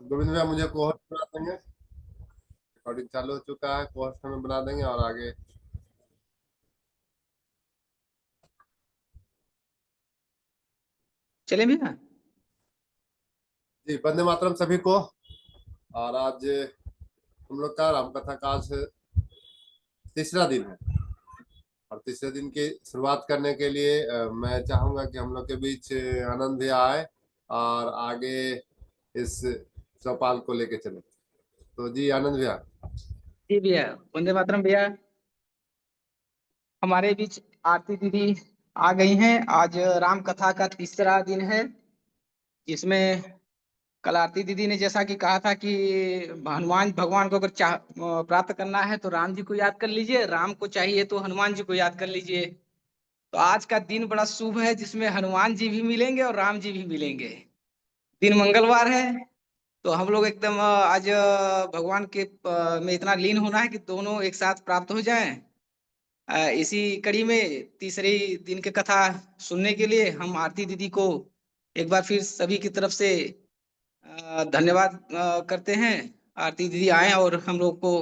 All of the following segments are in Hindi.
गोविंद भैया मुझे कोहोस्ट बना देंगे। रिकॉर्डिंग चालू हो चुका है, कोहोस्ट हमें बना देंगे और आगे। चले भैया। जी, वंदे मातरम सभी को। और आज हम लोग का रामकथा का आज तीसरा दिन है। और तीसरे दिन की शुरुआत करने के लिए मैं चाहूंगा कि हम लोग के बीच आनंद भैया आए और आगे इस चौपाल को लेके चले। तो जी आनंद भैया। जी भैया, वंदे मातरम भैया। हमारे बीच आरती दीदी आ गई हैं। आज राम कथा का तीसरा दिन है, जिसमें कल आरती दीदी ने जैसा कि कहा था कि हनुमान भगवान को अगर प्राप्त करना है तो राम जी को याद कर लीजिए, राम को चाहिए तो हनुमान जी को याद कर लीजिए। तो आज का दिन बड़ा शुभ है, जिसमें हनुमान जी भी मिलेंगे और राम जी भी मिलेंगे। दिन मंगलवार है, तो हम लोग एकदम आज भगवान के में इतना लीन होना है कि दोनों एक साथ प्राप्त हो जाएं। इसी कड़ी में तीसरे दिन की कथा सुनने के लिए हम आरती दीदी को एक बार फिर सभी की तरफ से धन्यवाद करते हैं। आरती दीदी आए और हम लोग को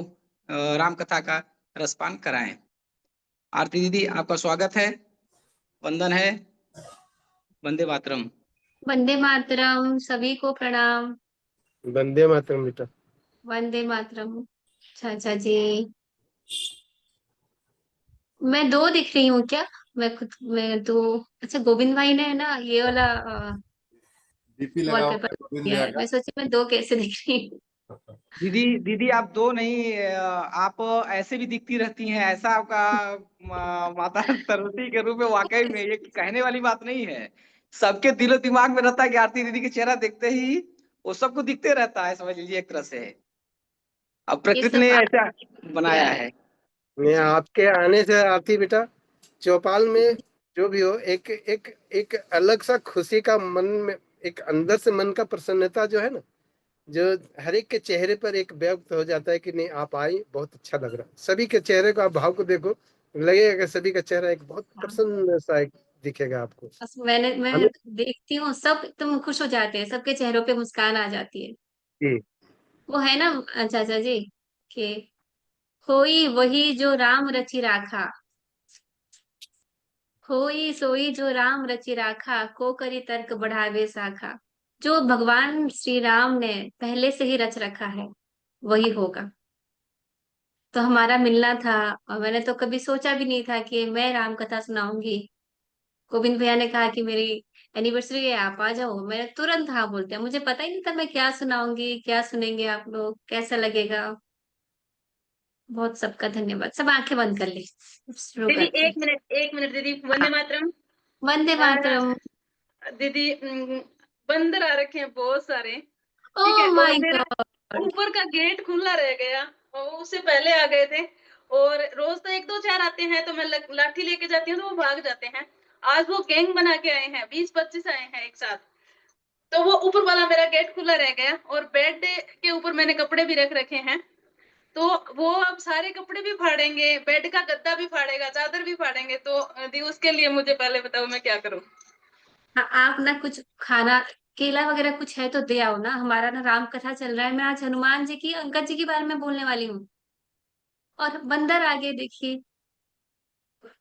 राम कथा का रसपान कराएं। आरती दीदी, आपका स्वागत है, वंदन है। वंदे मातरम। वंदे मातरम, सभी को प्रणाम। वंदे मातरम बेटा। वंदे मातरम। चाचा जी, मैं दो दिख रही हूँ क्या? मैं दो। अच्छा, गोविंद भाई ने ना ये वाला डीपी लगा हुआ वॉलपेपर है गोविंद दिया भैया है। का। मैं सोची मैं दो कैसे दिख रही हूँ। दीदी दीदी, आप दो नहीं, आप ऐसे भी दिखती रहती हैं। ऐसा आपका माता सरस्वती के रूप में वाकई में ये कहने वाली बात नहीं है। सबके दिलो दिमाग में रहता है कि आरती दीदी के चेहरा देखते ही वो सबको दिखते रहता है, समझ लीजिए एक तरह से। अब ये प्रकृति ने सब ऐसा आपने किया बनाया है। है। मैं जी आपके आने से आती बेटा, चौपाल में जो भी हो, एक एक एक अलग सा खुशी का मन में, एक अंदर से मन का प्रसन्नता जो है ना, जो हर एक के चेहरे पर एक व्यक्त हो जाता है कि नहीं आप आई, बहुत अच्छा लग रहा है। सभी के चेहरे को आप भाव को देखो, लगेगा कि सभी का चेहरा एक बहुत हाँ। प्रसन्न सा एक दिखेगा आपको। बस मैं हमें देखती हूँ, सब एकदम खुश हो जाते हैं, सबके चेहरों पे मुस्कान आ जाती है। जी वो है ना चाचा जी कि होई वही जो राम रचि राखा, होई सोई जो राम रचि राखा, को करी तर्क बढ़ावे साखा। जो भगवान श्री राम ने पहले से ही रच रखा है वही होगा। तो हमारा मिलना था, और मैंने तो कभी सोचा भी नहीं था कि मैं राम कथा सुनाऊंगी। गोविंद भैया ने कहा कि मेरी एनिवर्सरी है, आप आ जाओ। मैंने तुरंत हाँ बोल दिया, मुझे पता ही नहीं था मैं क्या सुनाऊंगी, क्या सुनेंगे आप लोग, कैसा लगेगा। बहुत सबका धन्यवाद। सब आंखें बंद कर ली, शुरू दीदी करते हैं। एक मिनट दीदी, हाँ, वंदे मातरम। वंदे आ, मातरम। दीदी बंदर आ रखे हैं बहुत सारे। ठीक है, ओह और माय मेरा गॉड। ऊपर का गेट खुला रह गया और वो उससे पहले आ गए थे। और रोज तो एक दो चार आते हैं तो मैं लाठी लेके जाती हूँ तो वो भाग जाते हैं। आज वो गैंग बना के आए हैं, 20-25 आए हैं एक साथ। तो वो ऊपर वाला मेरा गेट खुला रह गया और बेड के ऊपर मैंने कपड़े भी रख रखे हैं। तो वो अब सारे कपड़े भी फाड़ेंगे, बेड का गद्दा भी फाड़ेगा, चादर भी फाड़ेंगे। तो दी उसके लिए मुझे पहले बताओ मैं क्या करूं। हाँ, आप ना कुछ खाना, केला वगैरह कुछ है तो दे आओ ना। हमारा ना राम कथा चल रहा है, मैं आज हनुमान जी की, अंकज जी के बारे में बोलने वाली हूँ। और बंदर आगे देखिए।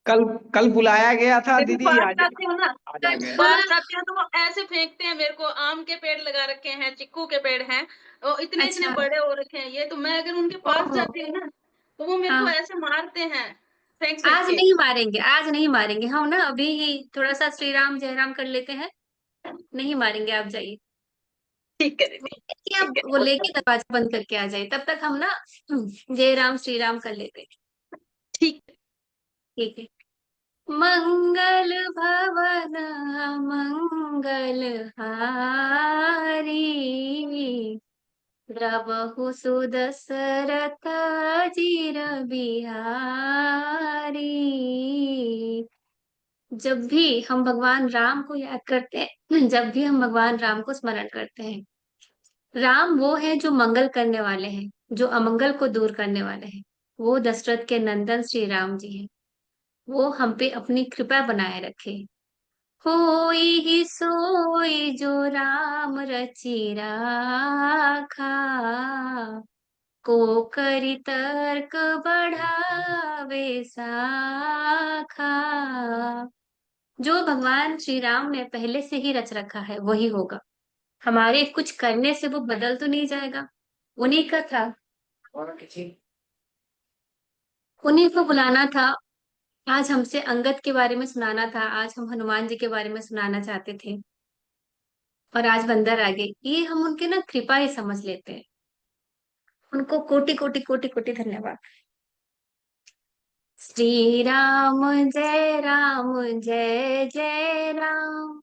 कल कल बुलाया गया था यदि दीदी, पास आज जाते हो ना, आज आ गए। हाँ। पास जाते हो तो वो ऐसे फेंकते हैं मेरे को। आम के पेड़ लगा रखे हैं, चिक्कू के पेड़ हैं, और इतने इतने अच्छा। बड़े हो रखे हैं ये। तो मैं अगर उनके पास ओह। जाती हूँ ना तो वो मेरे को हाँ, ऐसे मारते हैं, फेंक फेंक आज के। नहीं मारेंगे, आज नहीं मारेंगे हम ना, अभी ही थोड़ा सा श्री राम जयराम कर लेते हैं। नहीं मारेंगे, आप जाइए। ठीक है दीदी, कि आप ठीक वो है। लेके दरवाजा बंद करके आ जाइए, तब तक हम ना जय राम श्री राम कर लेते हैं। ठीक है। ठीक है। मंगल भवन मंगल हारी, द्रवहु सुदशरथ चिर बिहारी। जब भी हम भगवान राम को याद करते हैं, जब भी हम भगवान राम को स्मरण करते हैं, राम वो है जो मंगल करने वाले हैं, जो अमंगल को दूर करने वाले हैं। वो दशरथ के नंदन श्री राम जी हैं। वो हम पे अपनी कृपा बनाए रखे। कोई ही सोई जो राम रचि राखा, को करि तर्क बढ़ावे साखा। जो भगवान श्री राम ने पहले से ही रच रखा है वही होगा। हमारे कुछ करने से वो बदल तो नहीं जाएगा। उन्हीं का था, उन्हीं को बुलाना था। आज हमसे अंगद के बारे में सुनाना था, आज हम हनुमान जी के बारे में सुनाना चाहते थे, और आज बंदर आ गए। ये हम उनके ना कृपा ही समझ लेते हैं। उनको कोटि कोटि कोटि कोटि धन्यवाद। श्री राम जय जय राम,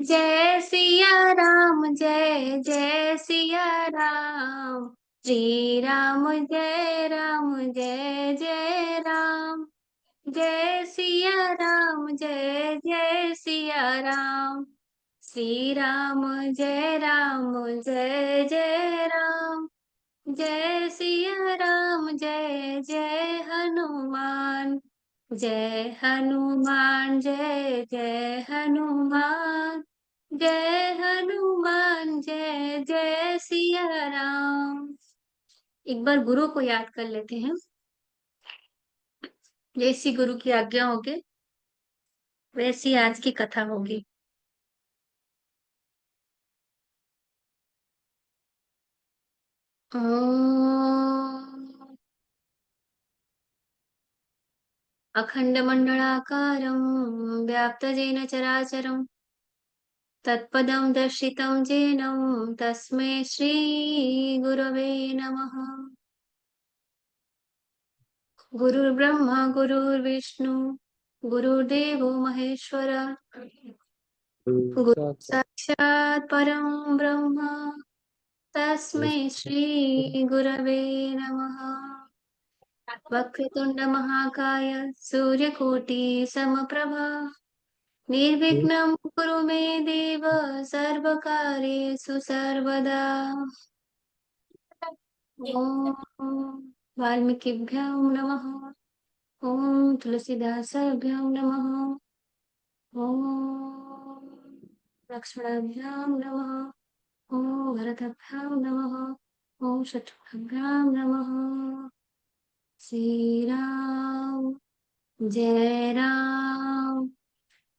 जय सिया राम जय जय सिया राम। श्री राम जय जय राम, जय सिया राम जय जय सिया राम। श्री राम जय जय राम, जय सिया राम जय जय हनुमान। जय हनुमान जय जय हनुमान, जय हनुमान जय जय सिया राम। एक बार गुरु को याद कर लेते हैं। जैसी गुरु की आज्ञा होगी वैसी आज की कथा होगी। ओम अखण्डमण्डलाकारं व्याप्तजेन चराचरं तत्पदं दर्शितं येन तस्मै श्रीगुरवे नमः। गुरुर्ब्रह्मा गुरुर्विष्णु गुरुर्देवो महेश्वर, गुरु साक्षात् परं ब्रह्म तस्मै श्रीगुरवे नमः। वक्रतुण्ड महाकाय सूर्यकोटि समप्रभा, निर्विघ्नं कुरु मे देव सर्वकार्येषु सर्वदा। ॐ वाल्मीकिभ्यां नमः, ॐ तुलसीदासाभ्यां नमः, ॐ लक्ष्मणाभ्यां नमः, ॐ भरताभ्यां नमः, ॐ शत्रुघ्नाभ्यां नमः। श्री राम जय राम,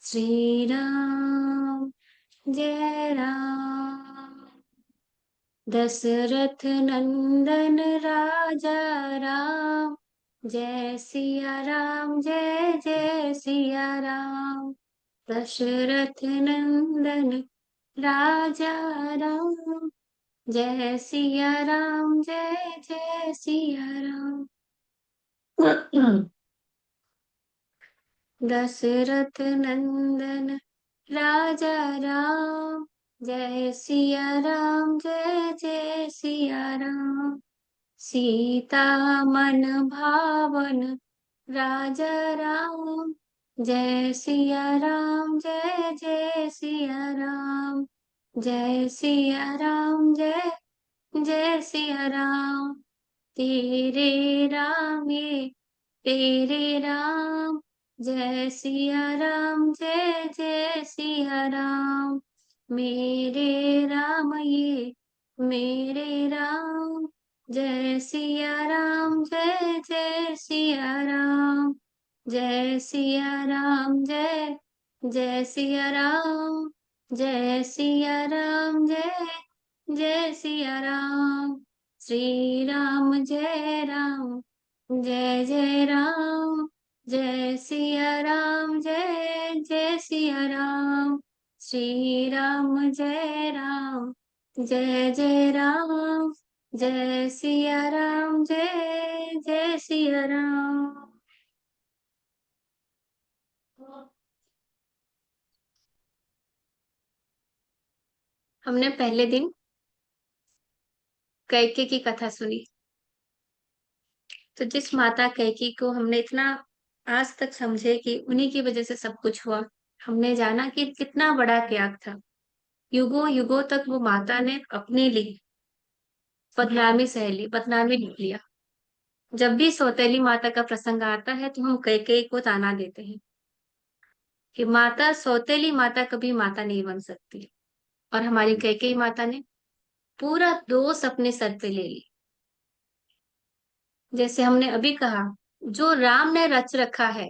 श्री राम जय राम। दशरथ नंदन राजा राम, जय सिया राम जय जय सिया राम। दशरथ नंदन राजा राम, जय सिया राम जय जय सिया राम। दशरथ नंदन राजा राम, जय सिया राम जय जय सिया राम। सीता मन भावन राजा राम, जय सिया राम जय जय सिया राम। जय सिया राम जय जय सिया राम। तेरे राम ये तेरे राम, जय सिया राम जय जय सिया राम। मेरे राम ये मेरे राम, जय सिया राम जय जय सिया राम। जय सिया राम जय जय सिया राम, जय सिया राम जय जय सिया राम। श्री राम जय राम, जय जय राम, जय सिया राम जय जय सिया राम। श्री राम जय राम, जय जय राम, जय सिया राम जय जय सिया राम। हमने पहले दिन कैके की कथा सुनी। तो जिस माता कैके को हमने इतना आज तक समझे कि उन्हीं की वजह से सब कुछ हुआ, हमने जाना कि कितना बड़ा त्याग था। युगों युगों तक वो माता ने अपने लिए बदनामी सह ली, बदनामी लिया। जब भी सौतेली माता का प्रसंग आता है तो हम कैकेयी को ताना देते हैं। कि माता, सौतेली माता कभी माता नहीं बन सकती। और हमारी कैकेयी माता ने पूरा दोष अपने सर पे ले ली। जैसे हमने अभी कहा, जो राम ने रच रखा है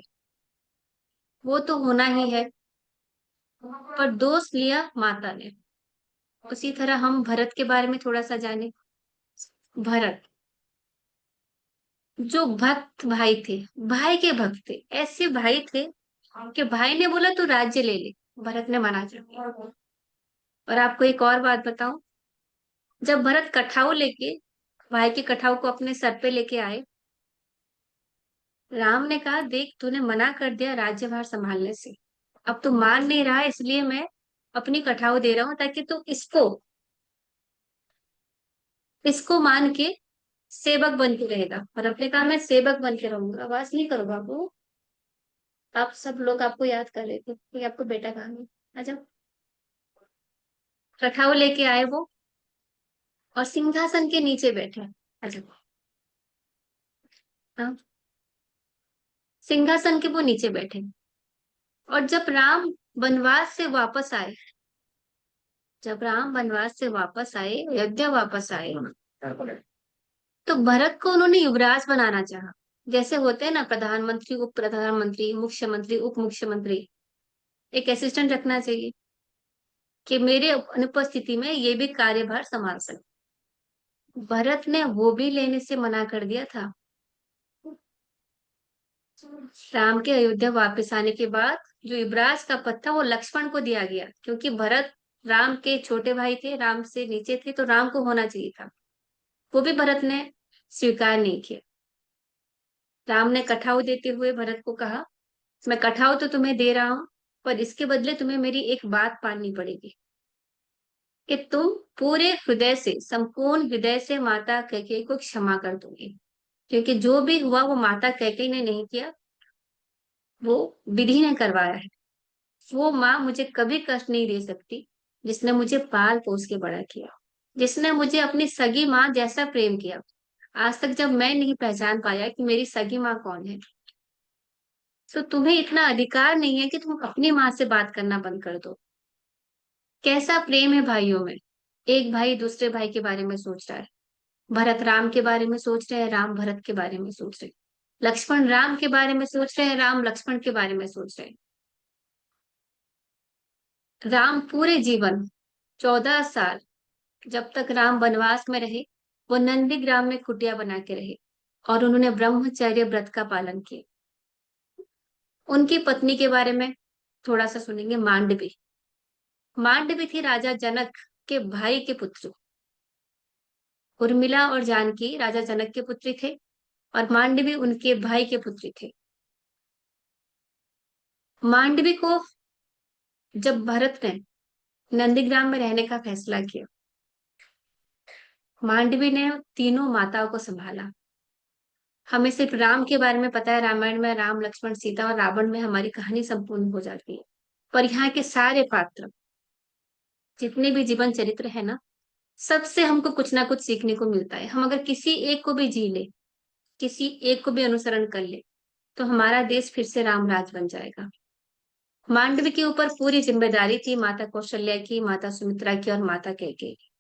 वो तो होना ही है, पर दोष लिया माता ने। उसी तरह हम भरत के बारे में थोड़ा सा जाने। भरत जो भक्त भाई थे, भाई के भक्त थे, ऐसे भाई थे कि भाई ने बोला तू राज्य ले ले, भरत ने मना कर दिया। और आपको एक और बात बताऊं, जब भरत कठाऊ लेके, भाई के कठाऊ को अपने सर पे लेके आए, राम ने कहा देख तूने मना कर दिया राज्यभार संभालने से, अब तू मान नहीं रहा, इसलिए मैं अपनी कठाऊ दे रहा हूं ताकि तू इसको मान के सेवक बन के रहेगा। और अपने कहा मैं सेवक बन के रहूंगा, आवाज नहीं करो बाबू। आप सब लोग आपको याद कर रहे थे कि आपको बेटा कहाँ है। अच्छा, कठाऊ लेके आए वो और सिंहासन के नीचे बैठे। अच्छा, हाँ, सिंहासन के वो नीचे बैठे। और जब राम वनवास से वापस आए, अयोध्या वापस आए, तो भरत को उन्होंने युवराज बनाना चाहा। जैसे होते हैं ना प्रधानमंत्री, उप प्रधानमंत्री, मुख्यमंत्री, उप मुख्यमंत्री, एक असिस्टेंट रखना चाहिए कि मेरे अनुपस्थिति में ये भी कार्यभार संभाल सके। भरत ने वो भी लेने से मना कर दिया था। राम के अयोध्या वापस आने के बाद जो युवराज का पद था वो लक्ष्मण को दिया गया, क्योंकि भरत राम के छोटे भाई थे, राम से नीचे थे, तो राम को होना चाहिए था। वो भी भरत ने स्वीकार नहीं किया। राम ने कठाऊ देते हुए भरत को कहा, मैं कठाऊ तो तुम्हें दे रहा हूं, पर इसके बदले तुम्हें मेरी एक बात माननी पड़ेगी कि तुम पूरे हृदय से, संपूर्ण हृदय से माता कैकेयी को क्षमा कर दोगे, क्योंकि जो भी हुआ वो माता कैकेयी ने नहीं किया, वो विधि ने करवाया है। वो माँ मुझे कभी कष्ट नहीं दे सकती जिसने मुझे पाल पोस के बड़ा किया, जिसने मुझे अपनी सगी माँ जैसा प्रेम किया। आज तक जब मैं नहीं पहचान पाया कि मेरी सगी माँ कौन है, तो तुम्हें इतना अधिकार नहीं है कि तुम अपनी माँ से बात करना बंद कर दो। कैसा प्रेम है भाइयों में, एक भाई दूसरे भाई के बारे में सोच रहा है। भरत राम के बारे में सोच रहे हैं, राम भरत के बारे में सोच रहे हैं, लक्ष्मण राम के बारे में सोच रहे हैं, राम लक्ष्मण के बारे में सोच रहे हैं। राम पूरे जीवन 14 साल, जब तक राम वनवास में रहे, वो नंदीग्राम में कुटिया बना के रहे और उन्होंने ब्रह्मचर्य व्रत का पालन किया। उनकी पत्नी के बारे में थोड़ा सा सुनेंगे, मांडवी। मांडवी थी राजा जनक के भाई के पुत्र। उर्मिला और जानकी राजा जनक के पुत्री थे और मांडवी उनके भाई के पुत्री थे। मांडवी को जब भरत ने नंदीग्राम में रहने का फैसला किया, मांडवी ने तीनों माताओं को संभाला। हमें सिर्फ राम के बारे में पता है, रामायण में राम लक्ष्मण सीता और रावण में हमारी कहानी संपूर्ण हो जाती है। पर यहाँ के सारे पात्र, जितने भी जीवन चरित्र है ना, सबसे हमको कुछ ना कुछ सीखने को मिलता है। हम अगर किसी एक को भी जी ले, किसी एक को भी अनुसरण कर ले, तो हमारा देश फिर से राम राज बन जाएगा। मांडवी के ऊपर पूरी जिम्मेदारी थी माता कौशल्या की, माता सुमित्रा की और माता कैकेयी की।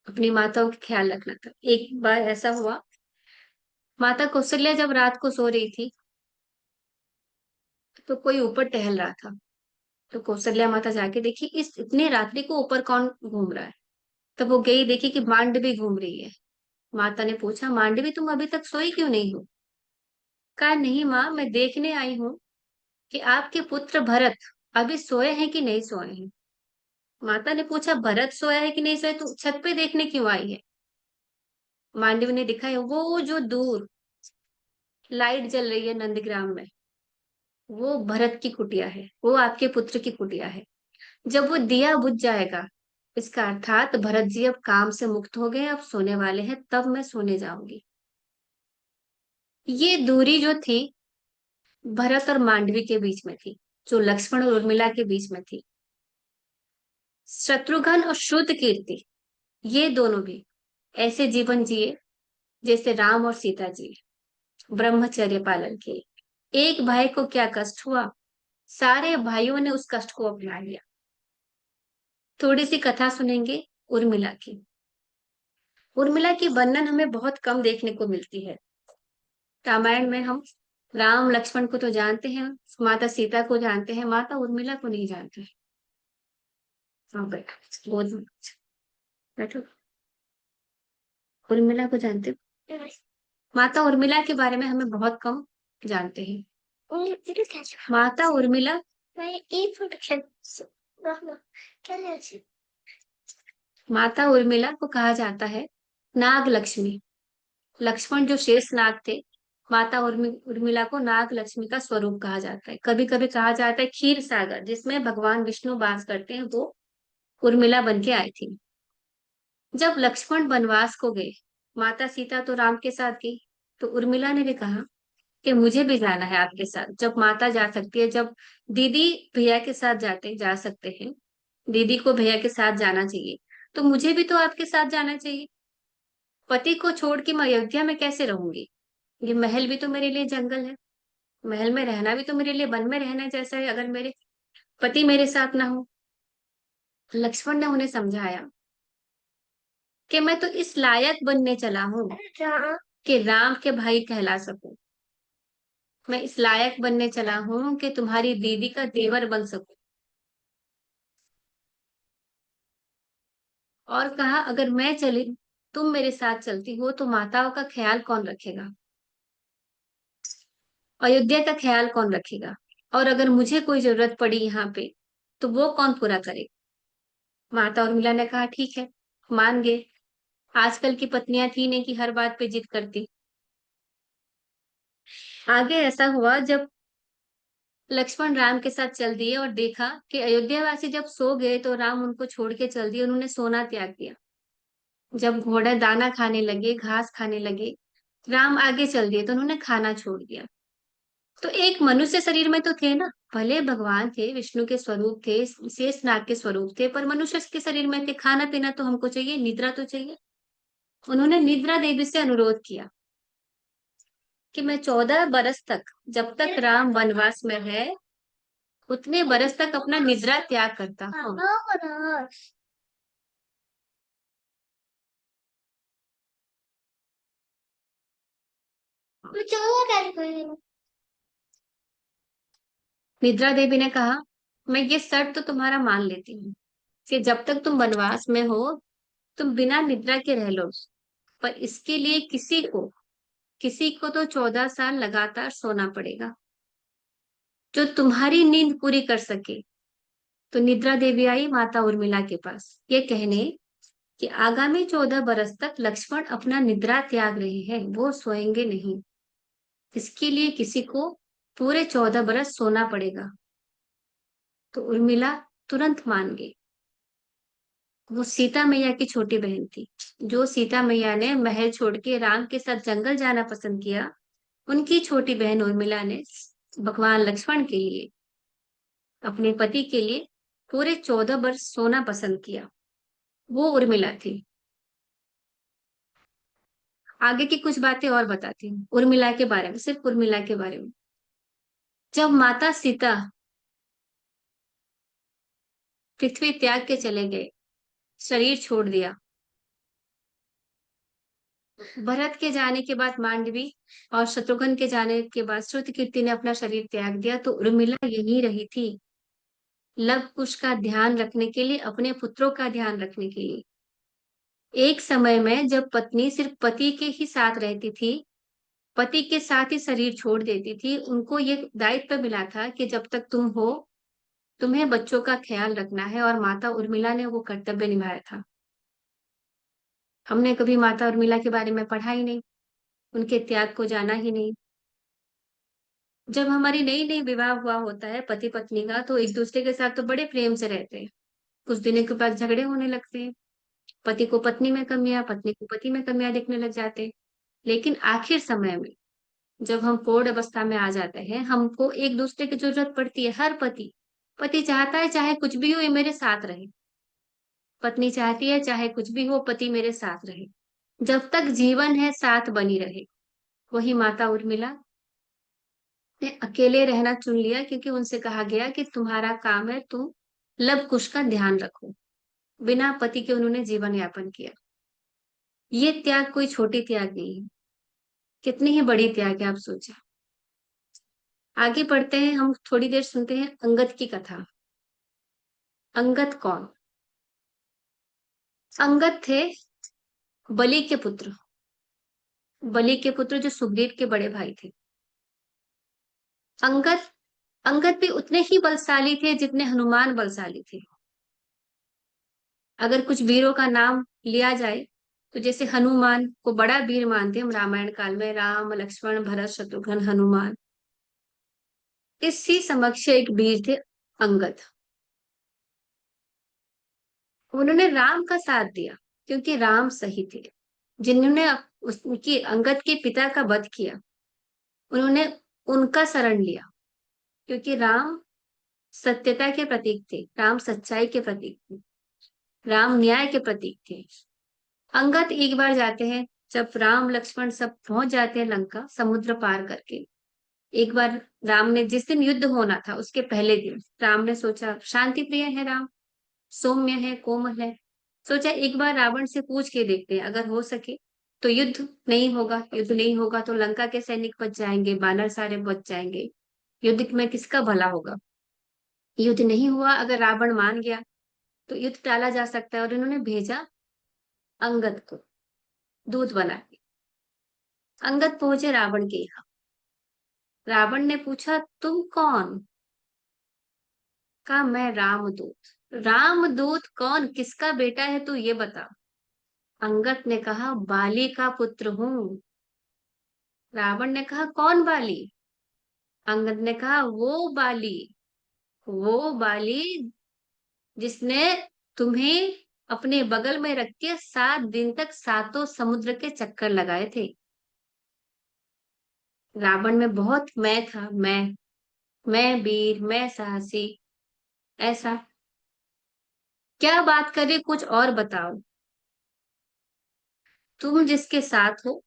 अपनी माताओं का ख्याल रखना था। एक बार ऐसा हुआ, माता कौशल्या जब रात को सो रही थी, तो कोई ऊपर टहल रहा था। तो कौशल्या माता जाके देखी इस इतने रात्रि को ऊपर कौन घूम रहा है। तब वो गई, देखी कि मांडवी घूम रही है। माता ने पूछा, मांडवी तुम अभी तक सोई क्यों नहीं हो? कहा, नहीं माँ, मैं देखने आई हूँ कि आपके पुत्र भरत अभी सोए हैं कि नहीं सोए हैं। माता ने पूछा, भरत सोया है कि नहीं सोया, तो छत पे देखने क्यों आई है? मांडवी ने दिखाया, वो जो दूर लाइट जल रही है नंदग्राम में, वो भरत की कुटिया है, वो आपके पुत्र की कुटिया है। जब वो दिया बुझ जाएगा, इसका अर्थात भरत जी अब काम से मुक्त हो गए, अब सोने वाले हैं, तब मैं सोने जाऊंगी। ये दूरी जो थी भरत और मांडवी के बीच में थी, जो लक्ष्मण और उर्मिला के बीच में थी। शत्रुघ्न और श्रुत कीर्ति, ये दोनों भी ऐसे जीवन जिए जैसे राम और सीता जी ब्रह्मचर्य पालन किए। एक भाई को क्या कष्ट हुआ, सारे भाइयों ने उस कष्ट को अपना लिया। थोड़ी सी कथा सुनेंगे उर्मिला की। उर्मिला की वर्णन हमें बहुत कम देखने को मिलती है। रामायण में हम राम लक्ष्मण को तो जानते हैं, माता सीता को जानते हैं, माता उर्मिला को नहीं जानते। हाँ बैठो, बैठो। उर्मिला को जानते हो? माता उर्मिला के बारे में हमें बहुत कम जानते हैं। माता उर्मिला माता उर्मिला को कहा जाता है नाग लक्ष्मी। लक्ष्मण जो शेष नाग थे, माता उर्मिला को नाग लक्ष्मी का स्वरूप कहा जाता है। कभी कभी कहा जाता है क्षीर सागर, जिसमें भगवान विष्णु वास करते हैं, वो उर्मिला बन के आई थी। जब लक्ष्मण वनवास को गए, माता सीता तो राम के साथ गई, तो उर्मिला ने भी कहा कि मुझे भी जाना है आपके साथ। जब माता जा सकती है, जब दीदी भैया के साथ जा सकते हैं, दीदी को भैया के साथ जाना चाहिए, तो मुझे भी तो आपके साथ जाना चाहिए। पति को छोड़ के मैं अयोध्या में कैसे रहूंगी? ये महल भी तो मेरे लिए जंगल है, महल में रहना भी तो मेरे लिए वन में रहना जैसा है, अगर मेरे पति मेरे साथ ना हो। लक्ष्मण ने उन्हें समझाया कि मैं तो इस लायक बनने चला हूँ कि राम के भाई कहला सकूं। मैं इस लायक बनने चला हूँ कि तुम्हारी दीदी का देवर बन सकूं। और कहा अगर मैं चली, तुम मेरे साथ चलती हो, तो माताओं का ख्याल कौन रखेगा? अयोध्या का ख्याल कौन रखेगा? और अगर मुझे कोई जरूरत पड़ी यहाँ पे, तो वो कौन पूरा करे? माता उर्मिला ने कहा ठीक है, मान गए। आजकल की पत्नियां थी नहीं कि हर बात पे जिद करती। आगे ऐसा हुआ, जब लक्ष्मण राम के साथ चल दिए और देखा कि अयोध्या वासी जब सो गए तो राम उनको छोड़ के चल दिए, उन्होंने सोना त्याग दिया। जब घोड़े दाना खाने लगे, घास खाने लगे, राम आगे चल दिए तो उन्होंने खाना छोड़ दिया। तो एक मनुष्य शरीर में तो थे ना, भले भगवान थे, विष्णु के स्वरूप थे, शेष नाग के स्वरूप थे, पर मनुष्य के शरीर में थे। खाना पीना तो हमको चाहिए, निद्रा तो चाहिए। उन्होंने निद्रा देवी से अनुरोध किया कि मैं 14 बरस तक, जब तक राम वनवास में है, उतने बरस तक अपना निद्रा त्याग करता हूँ। निद्रा देवी ने कहा मैं ये शर्त तो तुम्हारा मान लेती हूँ कि जब तक तुम वनवास में हो, तुम बिना निद्रा के रह लो, पर इसके लिए किसी को तो 14 साल लगातार सोना पड़ेगा, जो तुम्हारी नींद पूरी कर सके। तो निद्रा देवी आई माता उर्मिला के पास, ये कहने कि आगामी 14 बरस तक लक्ष्मण अपना निद्रा त्याग रहे हैं, वो सोएंगे नहीं। इसके लिए किसी को पूरे 14 बरस सोना पड़ेगा। तो उर्मिला तुरंत मान गई। वो सीता मैया की छोटी बहन थी। जो सीता मैया ने महल छोड़ के राम के साथ जंगल जाना पसंद किया, उनकी छोटी बहन उर्मिला ने भगवान लक्ष्मण के लिए, अपने पति के लिए पूरे 14 वर्ष सोना पसंद किया। वो उर्मिला थी। आगे की कुछ बातें और बताती हूँ उर्मिला के बारे में, सिर्फ उर्मिला के बारे में। जब माता सीता पृथ्वी त्याग के चले गए, शरीर छोड़ दिया, भरत के जाने के बाद मांडवी और शत्रुघ्न के जाने के बाद श्रुतकीर्ति ने अपना शरीर त्याग दिया, तो उर्मिला यहीं रही थी, लव कुश का ध्यान रखने के लिए, अपने पुत्रों का ध्यान रखने के लिए। एक समय में जब पत्नी सिर्फ पति के ही साथ रहती थी, पति के साथ ही शरीर छोड़ देती थी, उनको ये दायित्व मिला था कि जब तक तुम हो, तुम्हें बच्चों का ख्याल रखना है, और माता उर्मिला ने वो कर्तव्य निभाया था। हमने कभी माता उर्मिला के बारे में पढ़ा ही नहीं, उनके त्याग को जाना ही नहीं। जब हमारी नई नई विवाह हुआ होता है पति पत्नी का, तो एक दूसरे के साथ तो बड़े प्रेम से रहते हैं। कुछ दिनों के बाद झगड़े होने लगते हैं, पति को पत्नी में कमियां, पत्नी को पति में कमियां दिखने लग जाते हैं। लेकिन आखिर समय में जब हम प्रौढ़ अवस्था में आ जाते हैं, हमको एक दूसरे की जरूरत पड़ती है। हर पति पति चाहता है चाहे कुछ भी हो ये मेरे साथ रहे, पत्नी चाहती है चाहे कुछ भी हो पति मेरे साथ रहे, जब तक जीवन है साथ बनी रहे। वही माता उर्मिला ने अकेले रहना चुन लिया, क्योंकि उनसे कहा गया कि तुम्हारा काम है, तुम लव कुश का ध्यान रखो। बिना पति के उन्होंने जीवन यापन किया। ये त्याग कोई छोटी त्याग नहीं है, कितनी ही बड़ी त्याग है, आप सोचिए। आगे बढ़ते हैं, हम थोड़ी देर सुनते हैं अंगद की कथा। अंगद कौन? अंगद थे बलि के पुत्र। बलि के पुत्र जो सुग्रीव के बड़े भाई थे। अंगद अंगद भी उतने ही बलशाली थे जितने हनुमान बलशाली थे। अगर कुछ वीरों का नाम लिया जाए, तो जैसे हनुमान को बड़ा वीर मानते हैं हम रामायण काल में, राम लक्ष्मण भरत शत्रुघ्न हनुमान। इसी समक्ष एक वीर थे अंगद। उन्होंने राम का साथ दिया क्योंकि राम सही थे। जिन्होंने उनकी अंगद के पिता का वध किया, उन्होंने उनका शरण लिया, क्योंकि राम सत्यता के प्रतीक थे, राम सच्चाई के प्रतीक थे, राम न्याय के प्रतीक थे। अंगद एक बार जाते हैं, जब राम लक्ष्मण सब पहुंच जाते हैं लंका समुद्र पार करके। एक बार राम ने, जिस दिन युद्ध होना था उसके पहले दिन, राम ने सोचा, शांति प्रिय है राम, सौम्य है, कोमल है, सोचा एक बार रावण से पूछ के देखते हैं, अगर हो सके तो युद्ध नहीं होगा। युद्ध नहीं होगा तो लंका के सैनिक बच जाएंगे, बानर सारे बच जाएंगे, युद्ध में किसका भला होगा। युद्ध नहीं हुआ, अगर रावण मान गया तो युद्ध टाला जा सकता है। और इन्होंने भेजा अंगद को दूत बना के। अंगद पहुंचे रावण के यहाँ। रावण ने पूछा, तुम कौन? कहा, मैं रामदूत। रामदूत कौन, किसका बेटा है तू, ये बता। अंगद ने कहा, बाली का पुत्र हूँ। रावण ने कहा, कौन बाली? अंगद ने कहा, वो बाली जिसने तुम्हें अपने बगल में रख के 7 दिन तक सातों समुद्र के चक्कर लगाए थे। रावण में बहुत मैं था, मैं वीर, मैं साहसी, ऐसा। क्या बात करे, कुछ और बताओ। तुम जिसके साथ हो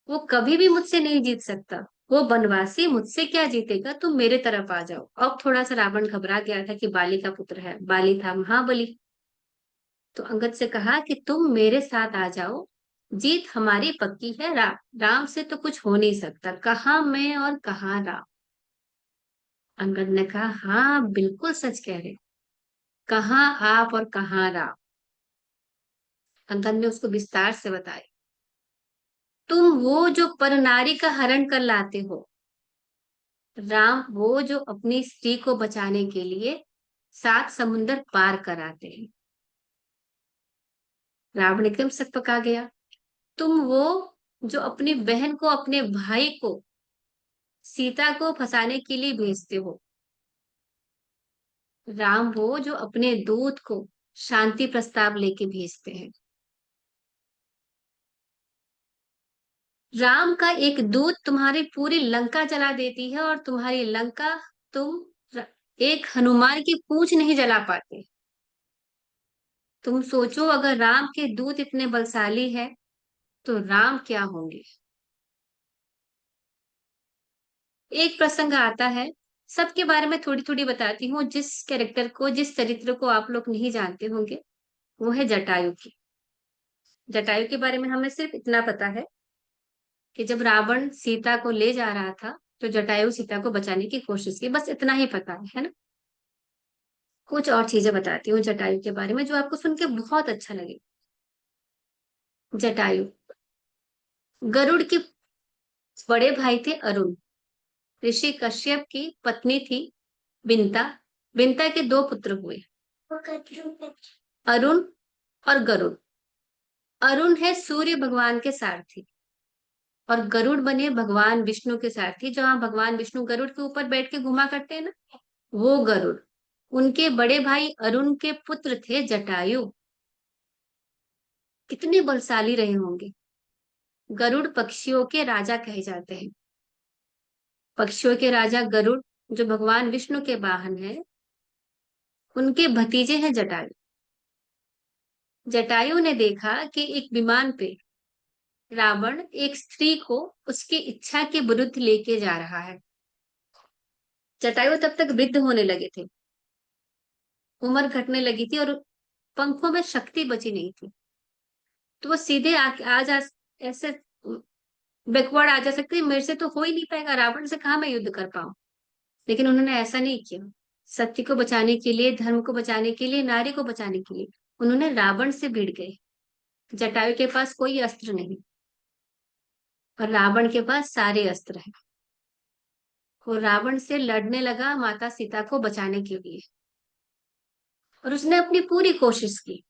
वो कभी भी मुझसे नहीं जीत सकता। वो बनवासी मुझसे क्या जीतेगा, तुम मेरे तरफ आ जाओ। अब थोड़ा सा रावण घबरा गया था कि बाली का पुत्र है, बाली था महाबली। तो अंगद से कहा कि तुम मेरे साथ आ जाओ, जीत हमारी पक्की है। राम से तो कुछ हो नहीं सकता, कहाँ मैं और कहाँ राम। अंगद ने कहा, हाँ बिल्कुल सच कह रहे, कहाँ आप और कहाँ राम। अंगद ने उसको विस्तार से बताया, तुम वो जो पर नारी का हरण कर लाते हो, राम वो जो अपनी स्त्री को बचाने के लिए 7 समुंदर पार कराते हैं। रावण एकदम सकपका गया। तुम वो जो अपनी बहन को, अपने भाई को, सीता को फंसाने के लिए भेजते हो। राम वो जो अपने दूत को शांति प्रस्ताव लेके भेजते हैं। राम का एक दूत तुम्हारी पूरी लंका जला देती है, और तुम्हारी लंका तुम एक हनुमान की पूंछ नहीं जला पाते। तुम सोचो, अगर राम के दूत इतने बलशाली है तो राम क्या होंगे। एक प्रसंग आता है, सबके बारे में थोड़ी थोड़ी बताती हूँ। जिस कैरेक्टर को, जिस चरित्र को आप लोग नहीं जानते होंगे, वो है जटायु की। जटायु के बारे में हमें सिर्फ इतना पता है कि जब रावण सीता को ले जा रहा था तो जटायु सीता को बचाने की कोशिश की, बस इतना ही पता है ना। कुछ और चीजें बताती हूँ जटायु के बारे में, जो आपको सुन के बहुत अच्छा लगे। जटायु गरुड़ के बड़े भाई थे अरुण। ऋषि कश्यप की पत्नी थी बिंता। बिंता के 2 पुत्र हुए, अरुण और गरुड़। अरुण है सूर्य भगवान के सारथी, और गरुड़ बने भगवान विष्णु के सारथी। जहाँ भगवान विष्णु गरुड़ के ऊपर बैठ के घुमा करते हैं ना, वो गरुड़। उनके बड़े भाई अरुण के पुत्र थे जटायु। कितने बलशाली रहे होंगे। गरुड़ पक्षियों के राजा कहे जाते हैं। पक्षियों के राजा गरुड़, जो भगवान विष्णु के वाहन है, उनके भतीजे हैं जटायु। जटायु ने देखा कि एक विमान पे रावण एक स्त्री को उसकी इच्छा के विरुद्ध लेके जा रहा है। जटायु तब तक वृद्ध होने लगे थे, उम्र घटने लगी थी और पंखों में शक्ति बची नहीं थी। तो वो सीधे आ जा ऐसे बैकवर्ड आ जा सकते, मेरे से तो हो ही नहीं पाएगा, रावण से कहाँ मैं युद्ध कर पाऊं। लेकिन उन्होंने ऐसा नहीं किया। सत्य को बचाने के लिए, धर्म को बचाने के लिए, नारी को बचाने के लिए उन्होंने रावण से भिड़ गए। जटायु के पास कोई अस्त्र नहीं और रावण के पास सारे अस्त्र हैं। वो रावण से लड़ने लगा माता सीता को बचाने के लिए, और उसने अपनी पूरी कोशिश की।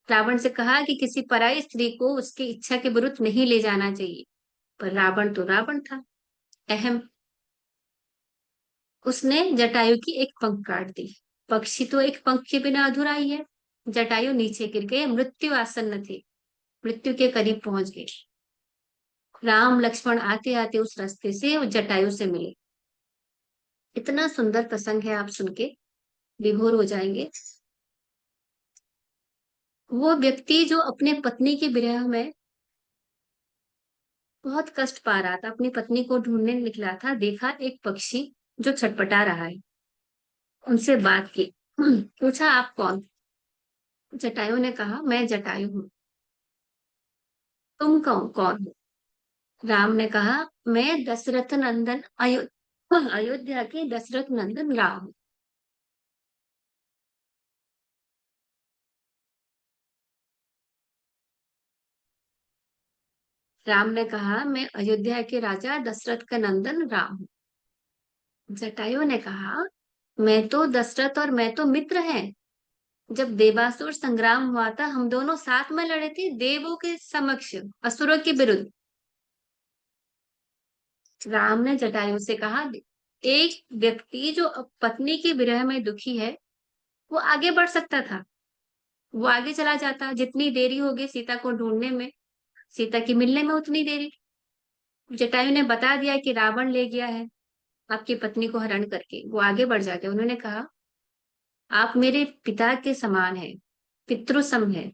रावण से कहा कि किसी पराई स्त्री को उसकी इच्छा के विरुद्ध नहीं ले जाना चाहिए, पर रावण तो रावण था, अहम। उसने जटायु की एक पंख काट दी। पक्षी तो एक पंख के बिना अधूरा ही है। जटायु नीचे गिर गए, मृत्यु आसन्न थी, मृत्यु के करीब पहुंच गए। राम लक्ष्मण आते आते उस रास्ते से उस जटायु से मिले। इतना सुंदर प्रसंग है, आप सुन के विभोर हो जाएंगे। वो व्यक्ति जो अपने पत्नी के विरह में बहुत कष्ट पा रहा था, अपनी पत्नी को ढूंढने निकला था, देखा एक पक्षी जो छटपटा रहा है, उनसे बात की। पूछा आप कौन? जटायु ने कहा मैं जटायु हूँ। तुम कौन हो? राम ने कहा मैं दशरथ नंदन अयोध्या के दशरथ नंदन राम हूँ। राम ने कहा मैं अयोध्या के राजा दशरथ का नंदन राम हूँ। जटायु ने कहा मैं तो दशरथ और मैं तो मित्र हैं। जब देवासुर संग्राम हुआ था हम दोनों साथ में लड़े थे, देवों के समक्ष, असुरों के विरुद्ध। राम ने जटायु से कहा एक व्यक्ति जो पत्नी के विरह में दुखी है वो आगे बढ़ सकता था, वो आगे चला जाता। जितनी देरी होगी सीता को ढूंढने में, सीता की मिलने में उतनी देरी। जटायु ने बता दिया कि रावण ले गया है आपकी पत्नी को हरण करके। वो आगे बढ़ जाते, उन्होंने कहा आप मेरे पिता के समान हैं, पितृसम है,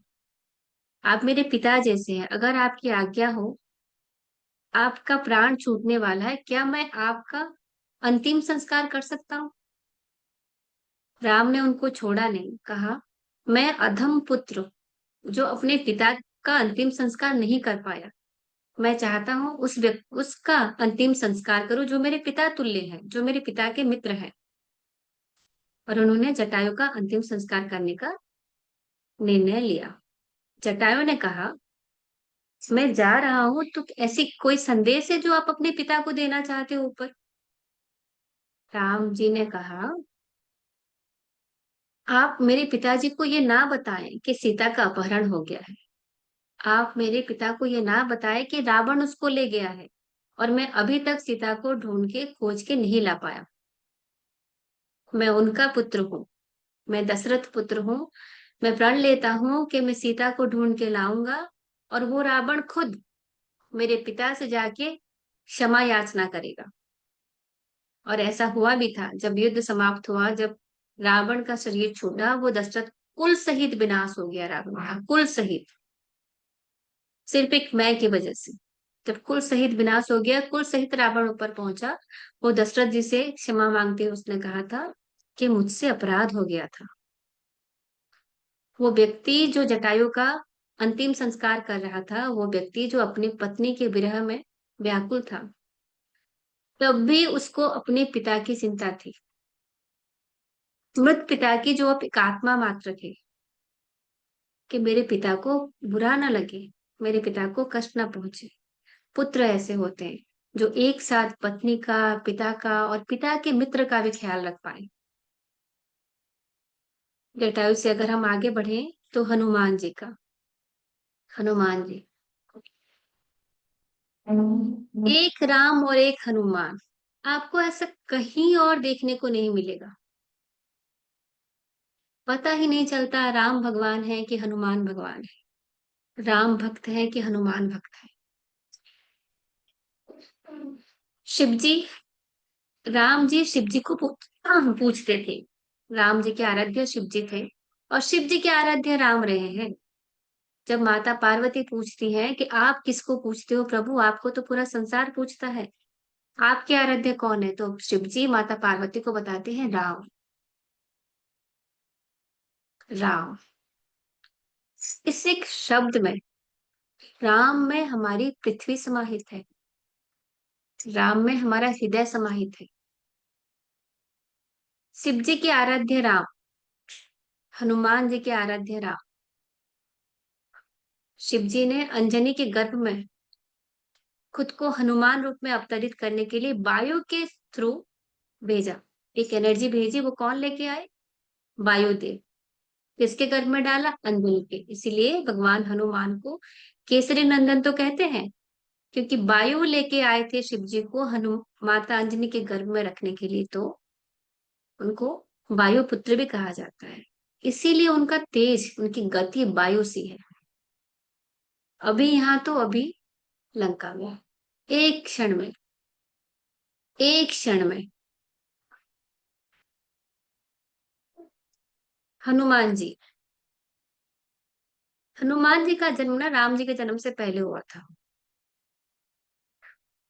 आप मेरे पिता जैसे हैं। अगर आपकी आज्ञा हो, आपका प्राण छूटने वाला है, क्या मैं आपका अंतिम संस्कार कर सकता हूँ? राम ने उनको छोड़ा नहीं, कहा मैं अधम पुत्र जो अपने पिता का अंतिम संस्कार नहीं कर पाया, मैं चाहता हूँ उसका अंतिम संस्कार करूं जो मेरे पिता तुल्य है, जो मेरे पिता के मित्र है। और उन्होंने जटायु का अंतिम संस्कार करने का निर्णय लिया। जटायु ने कहा मैं जा रहा हूं, तो ऐसी कोई संदेश है जो आप अपने पिता को देना चाहते हो ऊपर? राम जी ने कहा आप मेरे पिताजी को ये ना बताएं कि सीता का अपहरण हो गया है। आप मेरे पिता को ये ना बताएं कि रावण उसको ले गया है और मैं अभी तक सीता को ढूंढ के खोज के नहीं ला पाया। मैं उनका पुत्र हूँ, मैं दशरथ पुत्र हूँ। मैं प्रण लेता हूँ कि मैं सीता को ढूंढ के लाऊंगा और वो रावण खुद मेरे पिता से जाके क्षमा याचना करेगा। और ऐसा हुआ भी था। जब युद्ध समाप्त हुआ, जब रावण का शरीर छूटा, वो दशरथ कुल सहित विनाश हो गया, रावण का कुल सहित, सिर्फ एक मैं की वजह से। जब कुल सहित विनाश हो गया, कुल सहित रावण ऊपर पहुंचा, वो दशरथ जी से क्षमा मांगते हुए उसने कहा था कि मुझसे अपराध हो गया था। वो व्यक्ति जो जटायु का अंतिम संस्कार कर रहा था, वो व्यक्ति जो अपनी पत्नी के विरह में व्याकुल था, तब भी उसको अपने पिता की चिंता थी। मृत पिता की जो अब एक आत्मा मात्र थे, कि मेरे पिता को बुरा ना लगे, मेरे पिता को कष्ट ना पहुंचे। पुत्र ऐसे होते हैं जो एक साथ पत्नी का, पिता का और पिता के मित्र का भी ख्याल रख पाए। जटायु से अगर हम आगे बढ़े तो हनुमान जी का, हनुमान जी, एक राम और एक हनुमान, आपको ऐसा कहीं और देखने को नहीं मिलेगा। पता ही नहीं चलता राम भगवान है कि हनुमान भगवान है, राम भक्त है कि हनुमान भक्त है। शिव जी, राम जी शिव जी को पूछते थे। राम जी के आराध्य शिव जी थे और शिव जी के आराध्य राम रहे हैं। जब माता पार्वती पूछती है कि आप किसको पूछते हो प्रभु, आपको तो पूरा संसार पूछता है। आपके आराध्य कौन है? तो शिव जी माता पार्वती को बताते हैं राम। राम, इस एक शब्द में, राम में हमारी पृथ्वी समाहित है, राम में हमारा हृदय समाहित है। शिव जी के आराध्य राम, हनुमान जी के आराध्य राम। शिव जी ने अंजनी के गर्भ में खुद को हनुमान रूप में अवतरित करने के लिए वायु के थ्रू भेजा। एक एनर्जी भेजी, वो कौन लेके आए? वायुदेव। किसके गर्भ में डाला? अंजनी के। इसीलिए भगवान हनुमान को केसरी नंदन तो कहते हैं, क्योंकि वायु लेके आए थे शिव जी को हनु माता अंजनी के गर्भ में रखने के लिए, तो उनको वायु पुत्र भी कहा जाता है। इसीलिए उनका तेज, उनकी गति वायु सी है। अभी यहाँ तो अभी लंका में, एक क्षण में, एक क्षण में हनुमान जी, हनुमान जी का जन्म ना राम जी के जन्म से पहले हुआ था।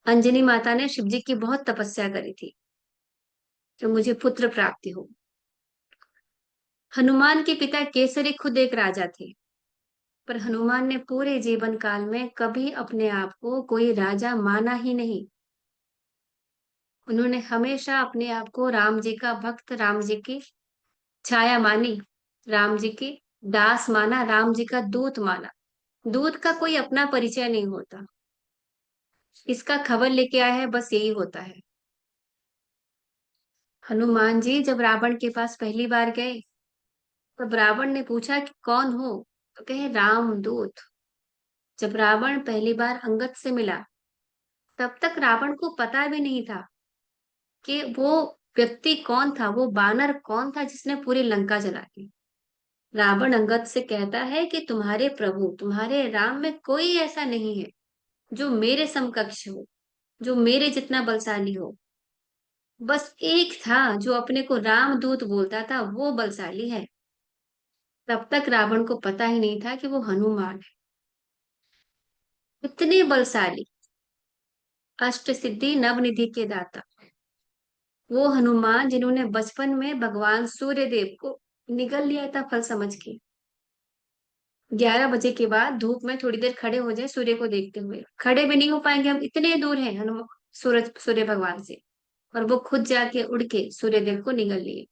अंजनी माता ने शिव जी की बहुत तपस्या करी थी कि मुझे पुत्र प्राप्ति हो। हनुमान के पिता केसरी खुद एक राजा थे, पर हनुमान ने पूरे जीवन काल में कभी अपने आप को कोई राजा माना ही नहीं। उन्होंने हमेशा अपने आप को राम जी का भक्त, राम जी की छाया मानी, राम जी की दास माना, राम जी का दूत माना। दूत का कोई अपना परिचय नहीं होता, इसका खबर लेके आया है, बस यही होता है। हनुमान जी जब रावण के पास पहली बार गए, तब रावण ने पूछा कि कौन हो? तो कहे राम दूत। जब रावण पहली बार अंगद से मिला, तब तक रावण को पता भी नहीं था कि वो व्यक्ति कौन था, वो बानर कौन था जिसने पूरी लंका जला दी। रावण अंगद से कहता है कि तुम्हारे प्रभु, तुम्हारे राम में कोई ऐसा नहीं है जो मेरे समकक्ष हो, जो मेरे जितना बलशाली हो। बस एक था जो अपने को रामदूत बोलता था, वो बलशाली है। तब तक रावण को पता ही नहीं था कि वो हनुमान है। इतने बलशाली, अष्ट सिद्धि नवनिधि के दाता, वो हनुमान जिन्होंने बचपन में भगवान सूर्य देव को निगल लिया था फल समझ के। 11 बजे के बाद धूप में थोड़ी देर खड़े हो जाए सूर्य को देखते हुए, खड़े भी नहीं हो पाएंगे, हम इतने दूर हैं हनुमान, सूर्य भगवान से, और वो खुद जाके उड़ के सूर्य देव को निगल लिए।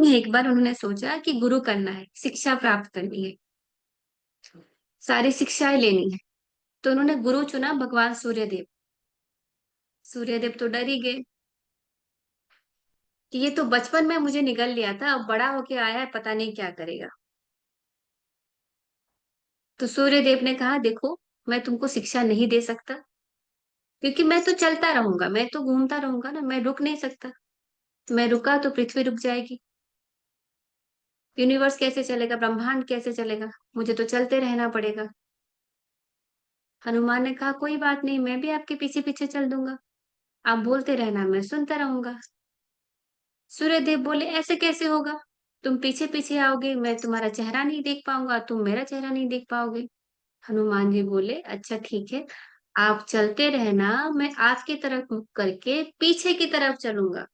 एक बार उन्होंने सोचा कि गुरु करना है, शिक्षा प्राप्त करनी है, सारी शिक्षाएं लेनी है, तो उन्होंने गुरु चुना भगवान सूर्यदेव। सूर्यदेव तो डर ही गए कि ये तो बचपन में मुझे निगल लिया था, अब बड़ा होके आया है, पता नहीं क्या करेगा। तो सूर्यदेव ने कहा देखो, मैं तुमको शिक्षा नहीं दे सकता, क्योंकि मैं तो चलता रहूंगा, मैं तो घूमता रहूंगा ना, मैं रुक नहीं सकता। मैं रुका तो पृथ्वी रुक जाएगी, यूनिवर्स कैसे चलेगा, ब्रह्मांड कैसे चलेगा, मुझे तो चलते रहना पड़ेगा। हनुमान ने कहा कोई बात नहीं, मैं भी आपके पीछे पीछे चल दूंगा, आप बोलते रहना, मैं सुनता रहूंगा। सूर्यदेव बोले ऐसे कैसे होगा, तुम पीछे पीछे आओगे, मैं तुम्हारा चेहरा नहीं देख पाऊंगा, तुम मेरा चेहरा नहीं देख पाओगे। हनुमान जी बोले अच्छा ठीक है, आप चलते रहना, मैं आपकी तरफ मुख करके पीछे की तरफ चलूंगा।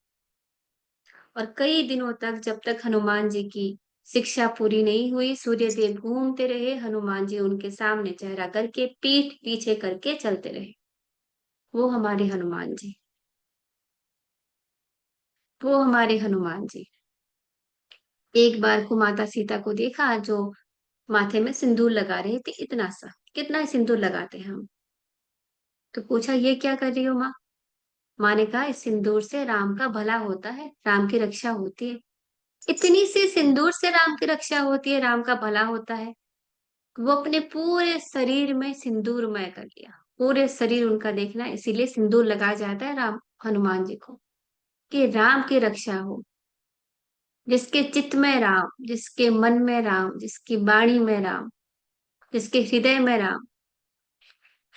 और कई दिनों तक, जब तक हनुमान जी की शिक्षा पूरी नहीं हुई, सूर्यदेव घूमते रहे, हनुमान जी उनके सामने चेहरा करके पीठ पीछे करके चलते रहे। वो हमारे हनुमान जी, वो हमारे हनुमान जी। एक बार को माता सीता को देखा जो माथे में सिंदूर लगा रहे थे, इतना सा, कितना सिंदूर लगाते हैं हम। तो पूछा ये क्या कर रही हो माँ? माँ ने कहा इस सिंदूर से राम का भला होता है, राम की रक्षा होती है। इतनी सी सिंदूर से राम की रक्षा होती है, राम का भला होता है। वो अपने पूरे शरीर में सिंदूरमय कर लिया, पूरे शरीर उनका देखना, इसीलिए सिंदूर लगाया जाता है राम हनुमान जी को, कि राम की रक्षा हो। जिसके चित्त में राम, जिसके मन में राम, जिसकी वाणी में राम, जिसके हृदय में राम,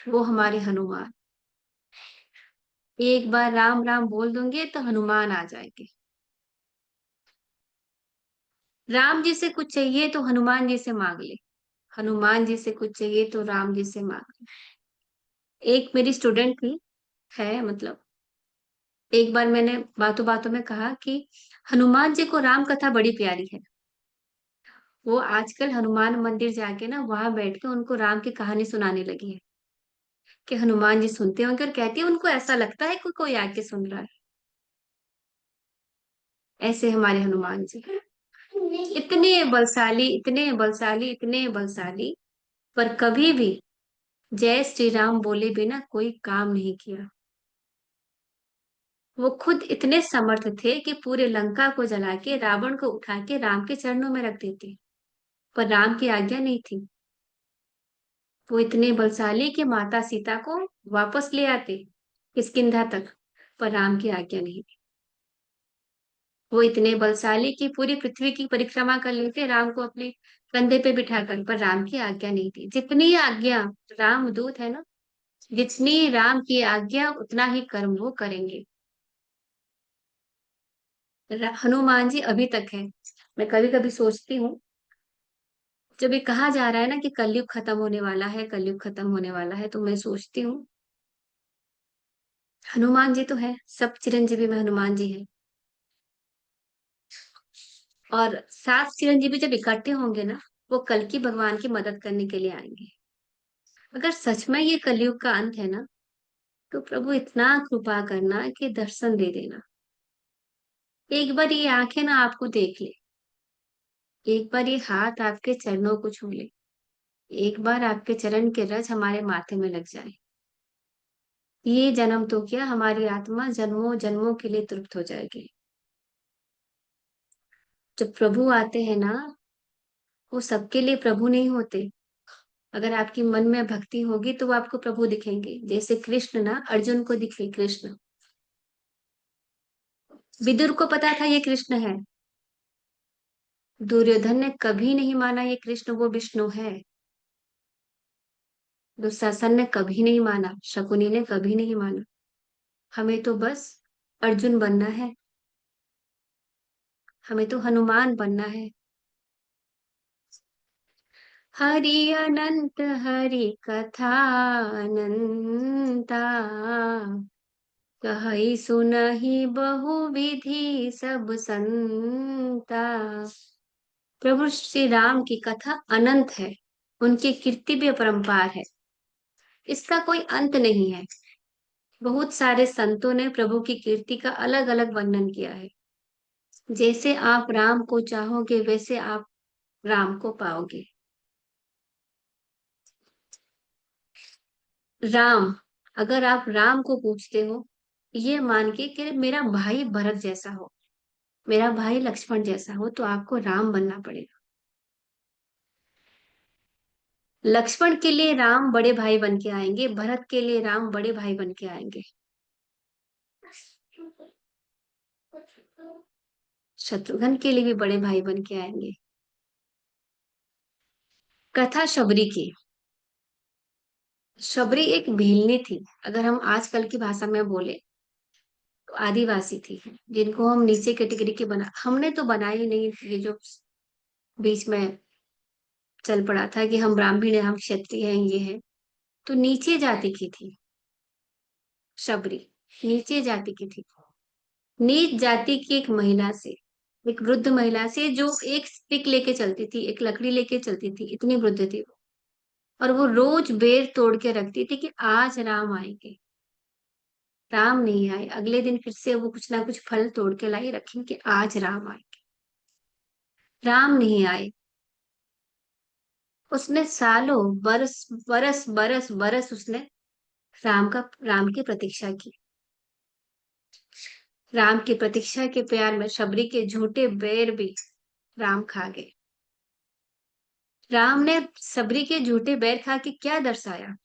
वो हमारे हनुमान। एक बार राम राम बोल दूंगे तो हनुमान आ जाएंगे। राम जी से कुछ चाहिए तो हनुमान जी से मांग ले, हनुमान जी से कुछ चाहिए तो राम जी से मांग ले। एक मेरी स्टूडेंट थी, है मतलब, एक बार मैंने बातों बातों में कहा कि हनुमान जी को राम कथा बड़ी प्यारी है। वो आजकल हनुमान मंदिर जाके ना वहां बैठ के उनको राम की कहानी सुनाने लगी है कि हनुमान जी सुनते होंगे, और कहती है उनको ऐसा लगता है कि कोई आके सुन रहा है। ऐसे हमारे हनुमान जी इतने बलशाली, इतने बलशाली, इतने बलशाली, पर कभी भी जय श्री राम बोले बिना कोई काम नहीं किया। वो खुद इतने समर्थ थे कि पूरे लंका को जला के रावण को उठा के राम के चरणों में रख देते, पर राम की आज्ञा नहीं थी। वो इतने बलशाली कि माता सीता को वापस ले आते किष्किंधा तक, पर राम की आज्ञा नहीं थी। वो इतने बलशाली कि पूरी पृथ्वी की परिक्रमा कर लेते राम को अपने कंधे पे बिठाकर, पर राम की आज्ञा नहीं थी। जितनी आज्ञा, राम दूत है ना, जितनी राम की आज्ञा उतना ही कर्म वो करेंगे। हनुमान जी अभी तक है। मैं कभी कभी सोचती हूँ, जब ये कहा जा रहा है ना कि कलयुग खत्म होने वाला है, कलयुग खत्म होने वाला है, तो मैं सोचती हूँ हनुमान जी तो है, सब चिरंजीवी में हनुमान जी है, और 7 चिरंजीवी जब इकट्ठे होंगे ना, वो कल की भगवान की मदद करने के लिए आएंगे। अगर सच में ये कलयुग का अंत है ना, तो प्रभु इतना कृपा करना कि दर्शन दे देना। एक बार ये आंखें ना आपको देख ले, एक बार ये हाथ आपके चरणों को छू ले, एक बार आपके चरण के रज हमारे माथे में लग जाए। ये जन्म तो क्या, हमारी आत्मा जन्मों जन्मों के लिए तृप्त हो जाएगी। जब प्रभु आते हैं ना, वो सबके लिए प्रभु नहीं होते। अगर आपकी मन में भक्ति होगी तो वो आपको प्रभु दिखेंगे, जैसे कृष्ण ना अर्जुन को दिखे कृष्ण। विदुर को पता था ये कृष्ण है, दुर्योधन ने कभी नहीं माना ये कृष्ण वो विष्णु है, दुशासन ने कभी नहीं माना, शकुनी ने कभी नहीं माना। हमें तो बस अर्जुन बनना है, हमें तो हनुमान बनना है। हरि अनंत हरि कथा अनंता, कहई सुनहि बहु विधि सब संता। प्रभु श्री राम की कथा अनंत है, उनकी कीर्ति भी अपरंपार है, इसका कोई अंत नहीं है। बहुत सारे संतों ने प्रभु की कीर्ति का अलग अलग वर्णन किया है। जैसे आप राम को चाहोगे वैसे आप राम को पाओगे। राम, अगर आप राम को पूछते हो ये मान के कि मेरा भाई भरत जैसा हो, मेरा भाई लक्ष्मण जैसा हो, तो आपको राम बनना पड़ेगा। लक्ष्मण के लिए राम बड़े भाई बन के आएंगे, भरत के लिए राम बड़े भाई बन के आएंगे, शत्रुघ्न के लिए भी बड़े भाई बन के आएंगे। कथा शबरी की। शबरी एक भीलनी थी, अगर हम आजकल की भाषा में बोले तो आदिवासी थी, जिनको हम नीचे कैटेगरी के बना, हमने तो बनाई नहीं, ये जो बीच में चल पड़ा था कि हम ब्राह्मण हैं, हम क्षत्रिय हैं, ये है, तो नीचे जाति की थी शबरी, नीचे जाति की थी। नीच जाति की एक महिला से, एक वृद्ध महिला से, जो एक स्टिक लेके चलती थी, एक लकड़ी लेके चलती थी, इतनी वृद्ध थी वो। और वो रोज बेर तोड़ के रखती थी कि आज राम आएंगे। राम नहीं आए, अगले दिन फिर से वो कुछ ना कुछ फल तोड़ के लाई, रखी कि आज राम आएंगे। राम नहीं आए। उसने सालों, बरस बरस बरस बरस उसने राम की प्रतीक्षा की। राम की प्रतीक्षा के प्यार में शबरी के झूठे बैर भी राम खा गए। राम ने शबरी के झूठे बैर खा के क्या दर्शाया?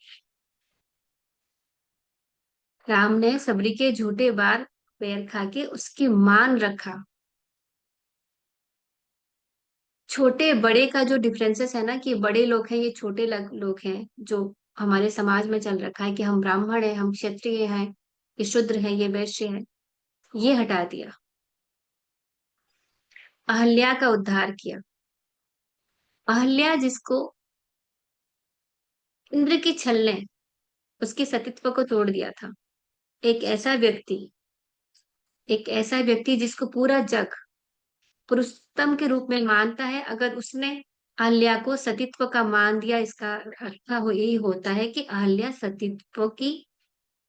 राम ने शबरी के झूठे बार बैर खा के उसकी मान रखा। छोटे बड़े का जो डिफरेंसेस है ना, कि बड़े लोग हैं, ये छोटे लोग हैं, जो हमारे समाज में चल रखा है कि हम ब्राह्मण हैं, हम क्षत्रिय हैं, ये शूद्र हैं, ये वैश्य हैं, ये हटा दिया। अहल्या का उद्धार किया। अहल्या जिसको इंद्र की छलने उसके सतीत्व को तोड़ दिया था। एक ऐसा व्यक्ति एक ऐसा व्यक्ति जिसको पूरा जग पुरुषोत्तम के रूप में मानता है, अगर उसने अहल्या को सतीत्व का मान दिया, इसका अर्थ यही होता है कि अहल्या सतीत्व की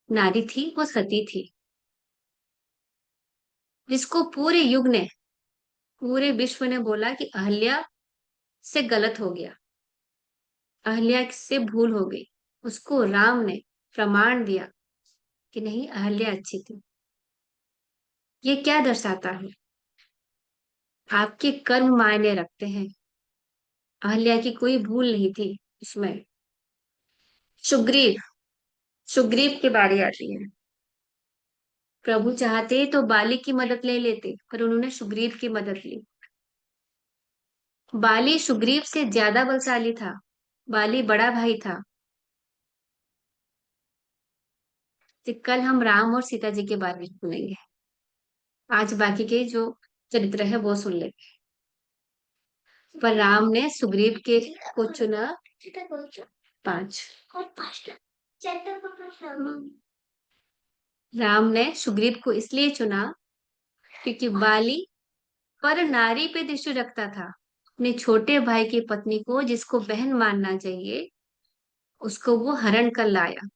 नारी थी, वो सती थी। जिसको पूरे युग ने, पूरे विश्व ने बोला कि अहल्या से गलत हो गया, अहल्या से भूल हो गई, उसको राम ने प्रमाण दिया कि नहीं, अहल्या अच्छी थी। ये क्या दर्शाता है? आपके कर्म मायने रखते हैं। अहल्या की कोई भूल नहीं थी इसमें। सुग्रीव सुग्रीव की बारी आती है। प्रभु चाहते तो बाली की मदद ले लेते, पर उन्होंने सुग्रीव की मदद ली। बाली सुग्रीव से ज्यादा बलशाली था। बाली बड़ा भाई था। तो कल हम राम और सीता जी के बारे में सुनेंगे। आज बाकी के जो चरित्र है वो सुन लेते हैं। पर राम ने सुग्रीव के को चुना। 5। राम ने सुग्रीव को इसलिए चुना क्योंकि बाली पर नारी पे दृष्टि रखता था। अपने छोटे भाई की पत्नी को, जिसको बहन मानना चाहिए, उसको वो हरण कर लाया।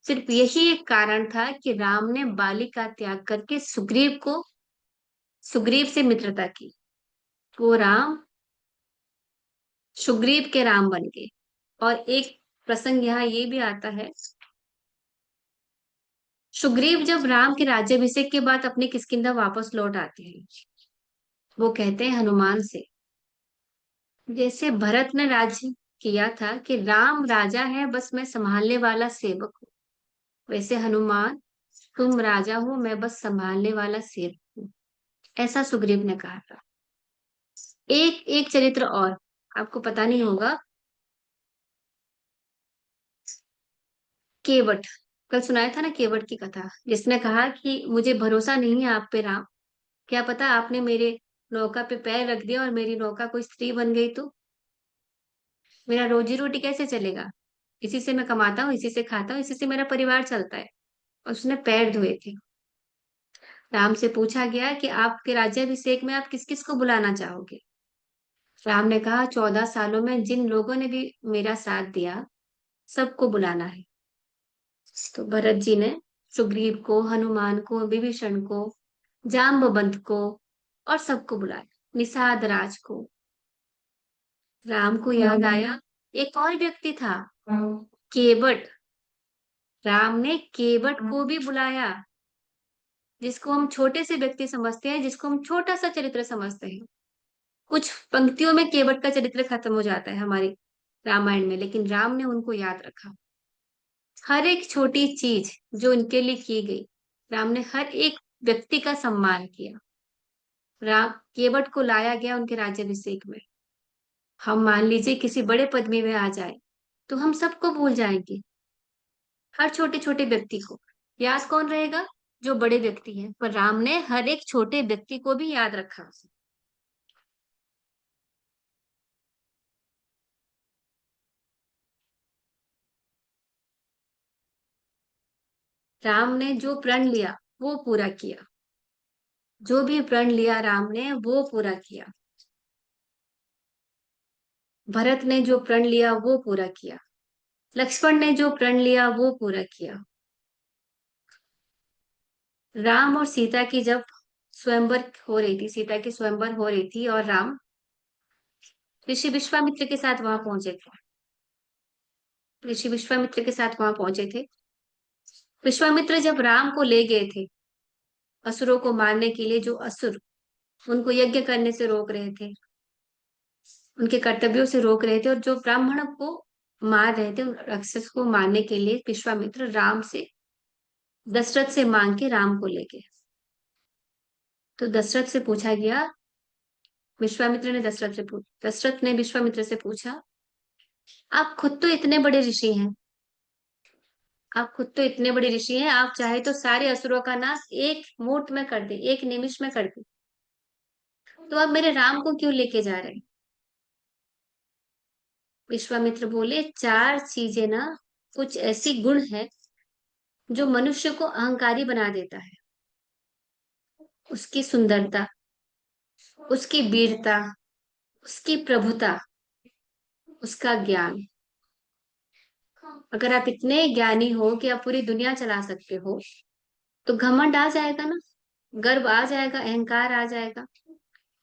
सिर्फ यही एक कारण था कि राम ने बाली का त्याग करके सुग्रीव से मित्रता की। वो राम सुग्रीव के राम बन गए। और एक प्रसंग यहाँ ये भी आता है, सुग्रीव जब राम के राज्याभिषेक के बाद अपने किष्किंधा वापस लौट आते हैं, वो कहते हैं हनुमान से, जैसे भरत ने राज्य किया था कि राम राजा है, बस मैं संभालने वाला सेवक हूँ, वैसे हनुमान तुम राजा हो, मैं बस संभालने वाला सेवक हूँ। ऐसा सुग्रीव ने कहा था। एक एक चरित्र और आपको पता नहीं होगा, केवट। कल सुनाया था ना केवट की कथा, जिसने कहा कि मुझे भरोसा नहीं है आप पे राम, क्या पता आपने मेरे नौका पे पैर रख दिया और मेरी नौका कोई स्त्री बन गई तो मेरा रोजी रोटी कैसे चलेगा? इसी से मैं कमाता हूँ, इसी से खाता हूँ, इसी से मेरा परिवार चलता है। और उसने पैर धोए थे। राम से पूछा गया कि आपके राज्याभिषेक में आप किस किस को बुलाना चाहोगे? राम ने कहा 14 सालों में जिन लोगों ने भी मेरा साथ दिया, सबको बुलाना है। तो भरत जी ने सुग्रीव को, हनुमान को, विभीषण को, जाम्बवंत को और सबको बुलाया, निषाद राज को। राम को याद आया एक और व्यक्ति था, केवट। राम ने केवट को भी बुलाया, जिसको हम छोटे से व्यक्ति समझते हैं, जिसको हम छोटा सा चरित्र समझते हैं। कुछ पंक्तियों में केवट का चरित्र खत्म हो जाता है हमारी रामायण में, लेकिन राम ने उनको याद रखा। हर एक छोटी चीज जो उनके लिए की गई, राम ने हर एक व्यक्ति का सम्मान किया। राम केवट को लाया गया उनके राज्याभिषेक में। हम मान लीजिए किसी बड़े पदवी में आ जाए तो हम सबको भूल जाएंगे, हर छोटे छोटे व्यक्ति को। याद कौन रहेगा? जो बड़े व्यक्ति हैं। पर राम ने हर एक छोटे व्यक्ति को भी याद रखा। राम ने जो प्रण लिया वो पूरा किया। जो भी प्रण लिया राम ने वो पूरा किया। भरत ने जो प्रण लिया वो पूरा किया। लक्ष्मण ने जो प्रण लिया वो पूरा किया। राम और सीता की जब स्वयंवर हो रही थी, सीता की स्वयंवर हो रही थी और राम ऋषि विश्वामित्र के साथ वहां पहुंचे थे। ऋषि विश्वामित्र के साथ वहां पहुंचे थे। विश्वामित्र जब राम को ले गए थे असुरों को मारने के लिए, जो असुर उनको यज्ञ करने से रोक रहे थे, उनके कर्तव्यों से रोक रहे थे, और जो ब्राह्मण को मार रहे थे, उन राक्षस को मारने के लिए विश्वामित्र राम से, दशरथ से मांग के राम को ले गए। तो दशरथ से पूछा गया, दशरथ ने विश्वामित्र से पूछा, आप खुद तो इतने बड़े ऋषि हैं, आप खुद तो इतने बड़े ऋषि हैं, आप चाहे तो सारे असुरों का नाश एक मोट में कर दे, एक निमिष में कर दे, तो आप मेरे राम को क्यों लेके जा रहे हैं? विश्वामित्र बोले, चार चीजें ना कुछ ऐसी गुण है जो मनुष्य को अहंकारी बना देता है। उसकी सुंदरता, उसकी वीरता, उसकी प्रभुता, उसका ज्ञान। अगर आप इतने ज्ञानी हो कि आप पूरी दुनिया चला सकते हो, तो घमंड आ जाएगा ना, गर्व आ जाएगा, अहंकार आ जाएगा।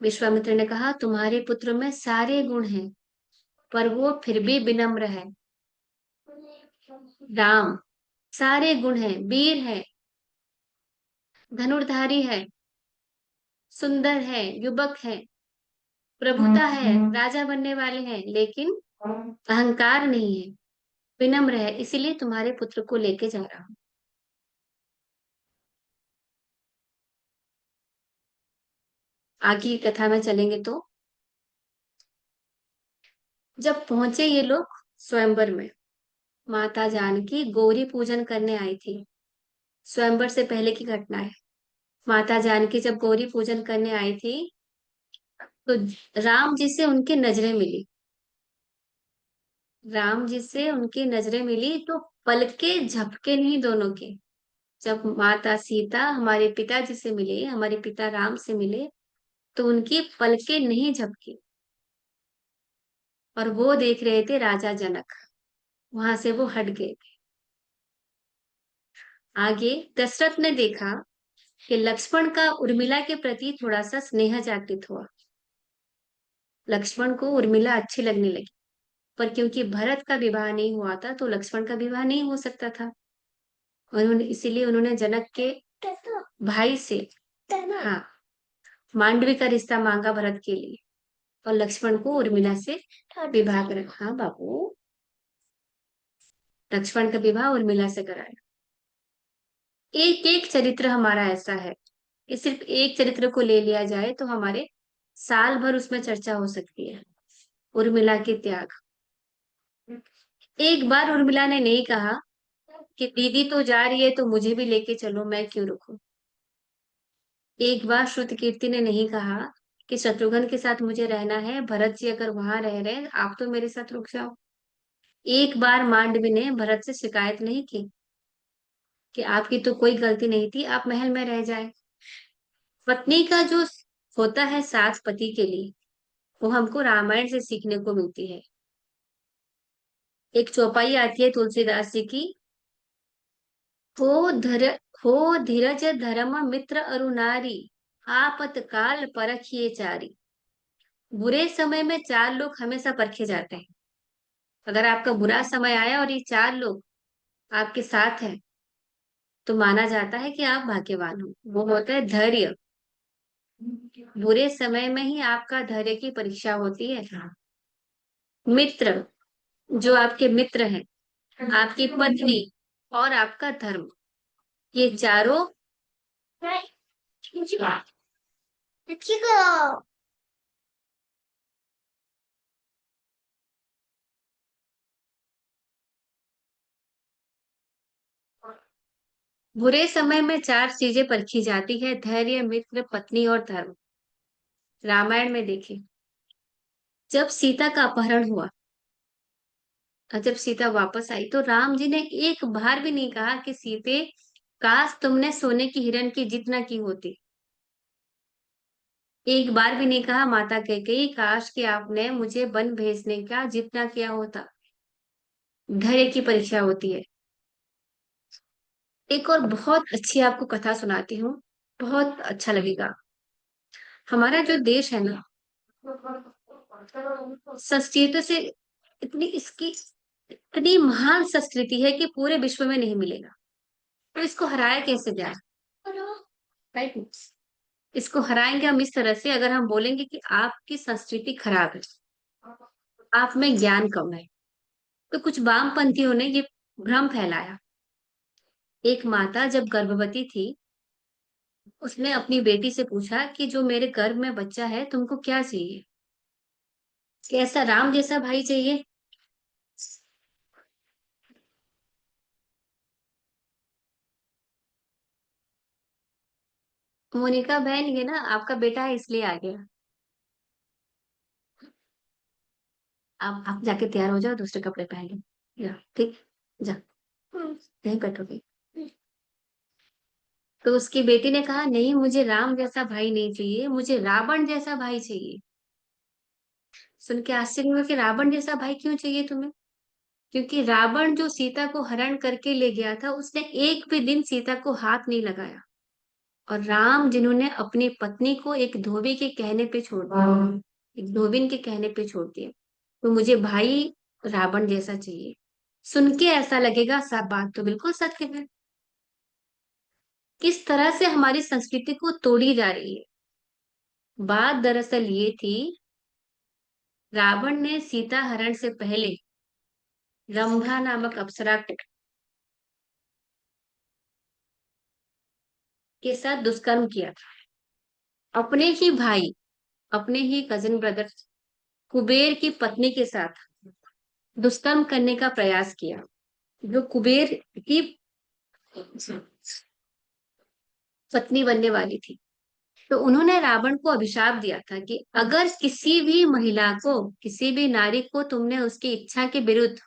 विश्वामित्र ने कहा, तुम्हारे पुत्र में सारे गुण हैं, पर वो फिर भी विनम्र है। राम सारे गुण हैं, वीर है, धनुर्धारी है, सुंदर है, युवक है, प्रभुता है, राजा बनने वाले हैं, लेकिन अहंकार नहीं है, विनम्र है, इसीलिए तुम्हारे पुत्र को लेके जा रहा हूं। आगे की कथा में चलेंगे तो जब पहुंचे ये लोग स्वयंवर में, माता जानकी गौरी पूजन करने आई थी। स्वयंवर से पहले की घटना है। माता जानकी जब गौरी पूजन करने आई थी, तो राम जी से उनकी नजरें मिली। राम जी से उनकी नजरें मिली तो पलके झपके नहीं दोनों के। जब माता सीता हमारे पिताजी से मिले, हमारे पिता राम से मिले, तो उनकी पलके नहीं झपकी। और वो देख रहे थे राजा जनक। वहां से वो हट गए। आगे दशरथ ने देखा कि लक्ष्मण का उर्मिला के प्रति थोड़ा सा स्नेह जागृत हुआ। लक्ष्मण को उर्मिला अच्छी लगने लगी, पर क्योंकि भरत का विवाह नहीं हुआ था, तो लक्ष्मण का विवाह नहीं हो सकता था। इसीलिए उन्होंने जनक के भाई से, हाँ, मांडवी का रिश्ता मांगा भरत के लिए, और लक्ष्मण को उर्मिला से विवाह करा। हाँ बाबू, लक्ष्मण का विवाह उर्मिला से कराया। एक एक चरित्र हमारा ऐसा है कि सिर्फ एक चरित्र को ले लिया जाए तो हमारे साल भर उसमें चर्चा हो सकती है। उर्मिला के त्याग। एक बार उर्मिला ने नहीं कहा कि दीदी तो जा रही है तो मुझे भी लेके चलो, मैं क्यों रुकूं। एक बार श्रुत कीर्ति ने नहीं कहा कि शत्रुघ्न के साथ मुझे रहना है, भरत जी अगर वहां रह रहे हैं आप तो मेरे साथ रुक जाओ। एक बार मांडवी ने भरत से शिकायत नहीं की कि आपकी तो कोई गलती नहीं थी, आप महल में रह जाए। पत्नी का जो होता है साथ पति के लिए, वो हमको रामायण से सीखने को मिलती है। एक चौपाई आती है तुलसीदास जी की, हो धर हो धीरज धर्म मित्र अरु नारी, आपत काल परखिए चारी। बुरे समय में चार लोग हमेशा परखे जाते हैं। अगर आपका बुरा समय आया और ये चार लोग आपके साथ हैं, तो माना जाता है कि आप भाग्यवान हो। वो होता है धैर्य। बुरे समय में ही आपका धैर्य की परीक्षा होती है। मित्र, जो आपके मित्र हैं, आपकी पत्नी और आपका धर्म, ये चारों बुरे समय में चार चीजें परखी जाती है, धैर्य, मित्र, पत्नी और धर्म। रामायण में देखें, जब सीता का अपहरण हुआ और जब सीता वापस आई, तो राम जी ने एक बार भी नहीं कहा कि सीते, काश तुमने सोने की हिरण की जितना की होती। एक बार भी नहीं कहा माता कैकेयी, काश कि आपने मुझे वन भेजने का जितना किया होता। धैर्य की परीक्षा होती है। एक और बहुत अच्छी आपको कथा सुनाती हूँ, बहुत अच्छा लगेगा। हमारा जो देश है ना, संस्कृति से इतनी इसकी इतनी महान संस्कृति है कि पूरे विश्व में नहीं मिलेगा। तो इसको हराया कैसे जाए, राइट? इसको हराएंगे हम इस तरह से, अगर हम बोलेंगे कि आपकी संस्कृति खराब है, आप में ज्ञान कम है। तो कुछ वामपंथियों ने ये भ्रम फैलाया। एक माता जब गर्भवती थी, उसने अपनी बेटी से पूछा कि जो मेरे गर्भ में बच्चा है, तुमको क्या चाहिए? कैसा राम जैसा भाई चाहिए? मोनिका बहन, ये ना आपका बेटा है इसलिए आ गया। आप जाके तैयार हो जाओ, दूसरे कपड़े पहन लो, ठीक। जा, नहीं बैठोगे। तो उसकी बेटी ने कहा, नहीं, मुझे राम जैसा भाई नहीं चाहिए, मुझे रावण जैसा भाई चाहिए। सुन के आश्चर्य हुआ कि रावण जैसा भाई क्यों चाहिए तुम्हें? क्योंकि रावण जो सीता को हरण करके ले गया था, उसने एक भी दिन सीता को हाथ नहीं लगाया। और राम, जिन्होंने अपनी पत्नी को एक धोबी के कहने पे छोड़ दिया, एक धोबिन के कहने पे छोड़ दिया, तो मुझे भाई रावण जैसा चाहिए। सुन के ऐसा लगेगा सब बात तो बिल्कुल सत्य है। किस तरह से हमारी संस्कृति को तोड़ी जा रही है। बात दरअसल ये थी, रावण ने सीता हरण से पहले रंभा नामक अप्सरा के साथ दुष्कर्म किया था। अपने ही भाई, अपने ही कजिन ब्रदर कुबेर की पत्नी के साथ दुष्कर्म करने का प्रयास किया, जो कुबेर की पत्नी बनने वाली थी। तो उन्होंने रावण को अभिशाप दिया था कि अगर किसी भी महिला को, किसी भी नारी को तुमने उसकी इच्छा के विरुद्ध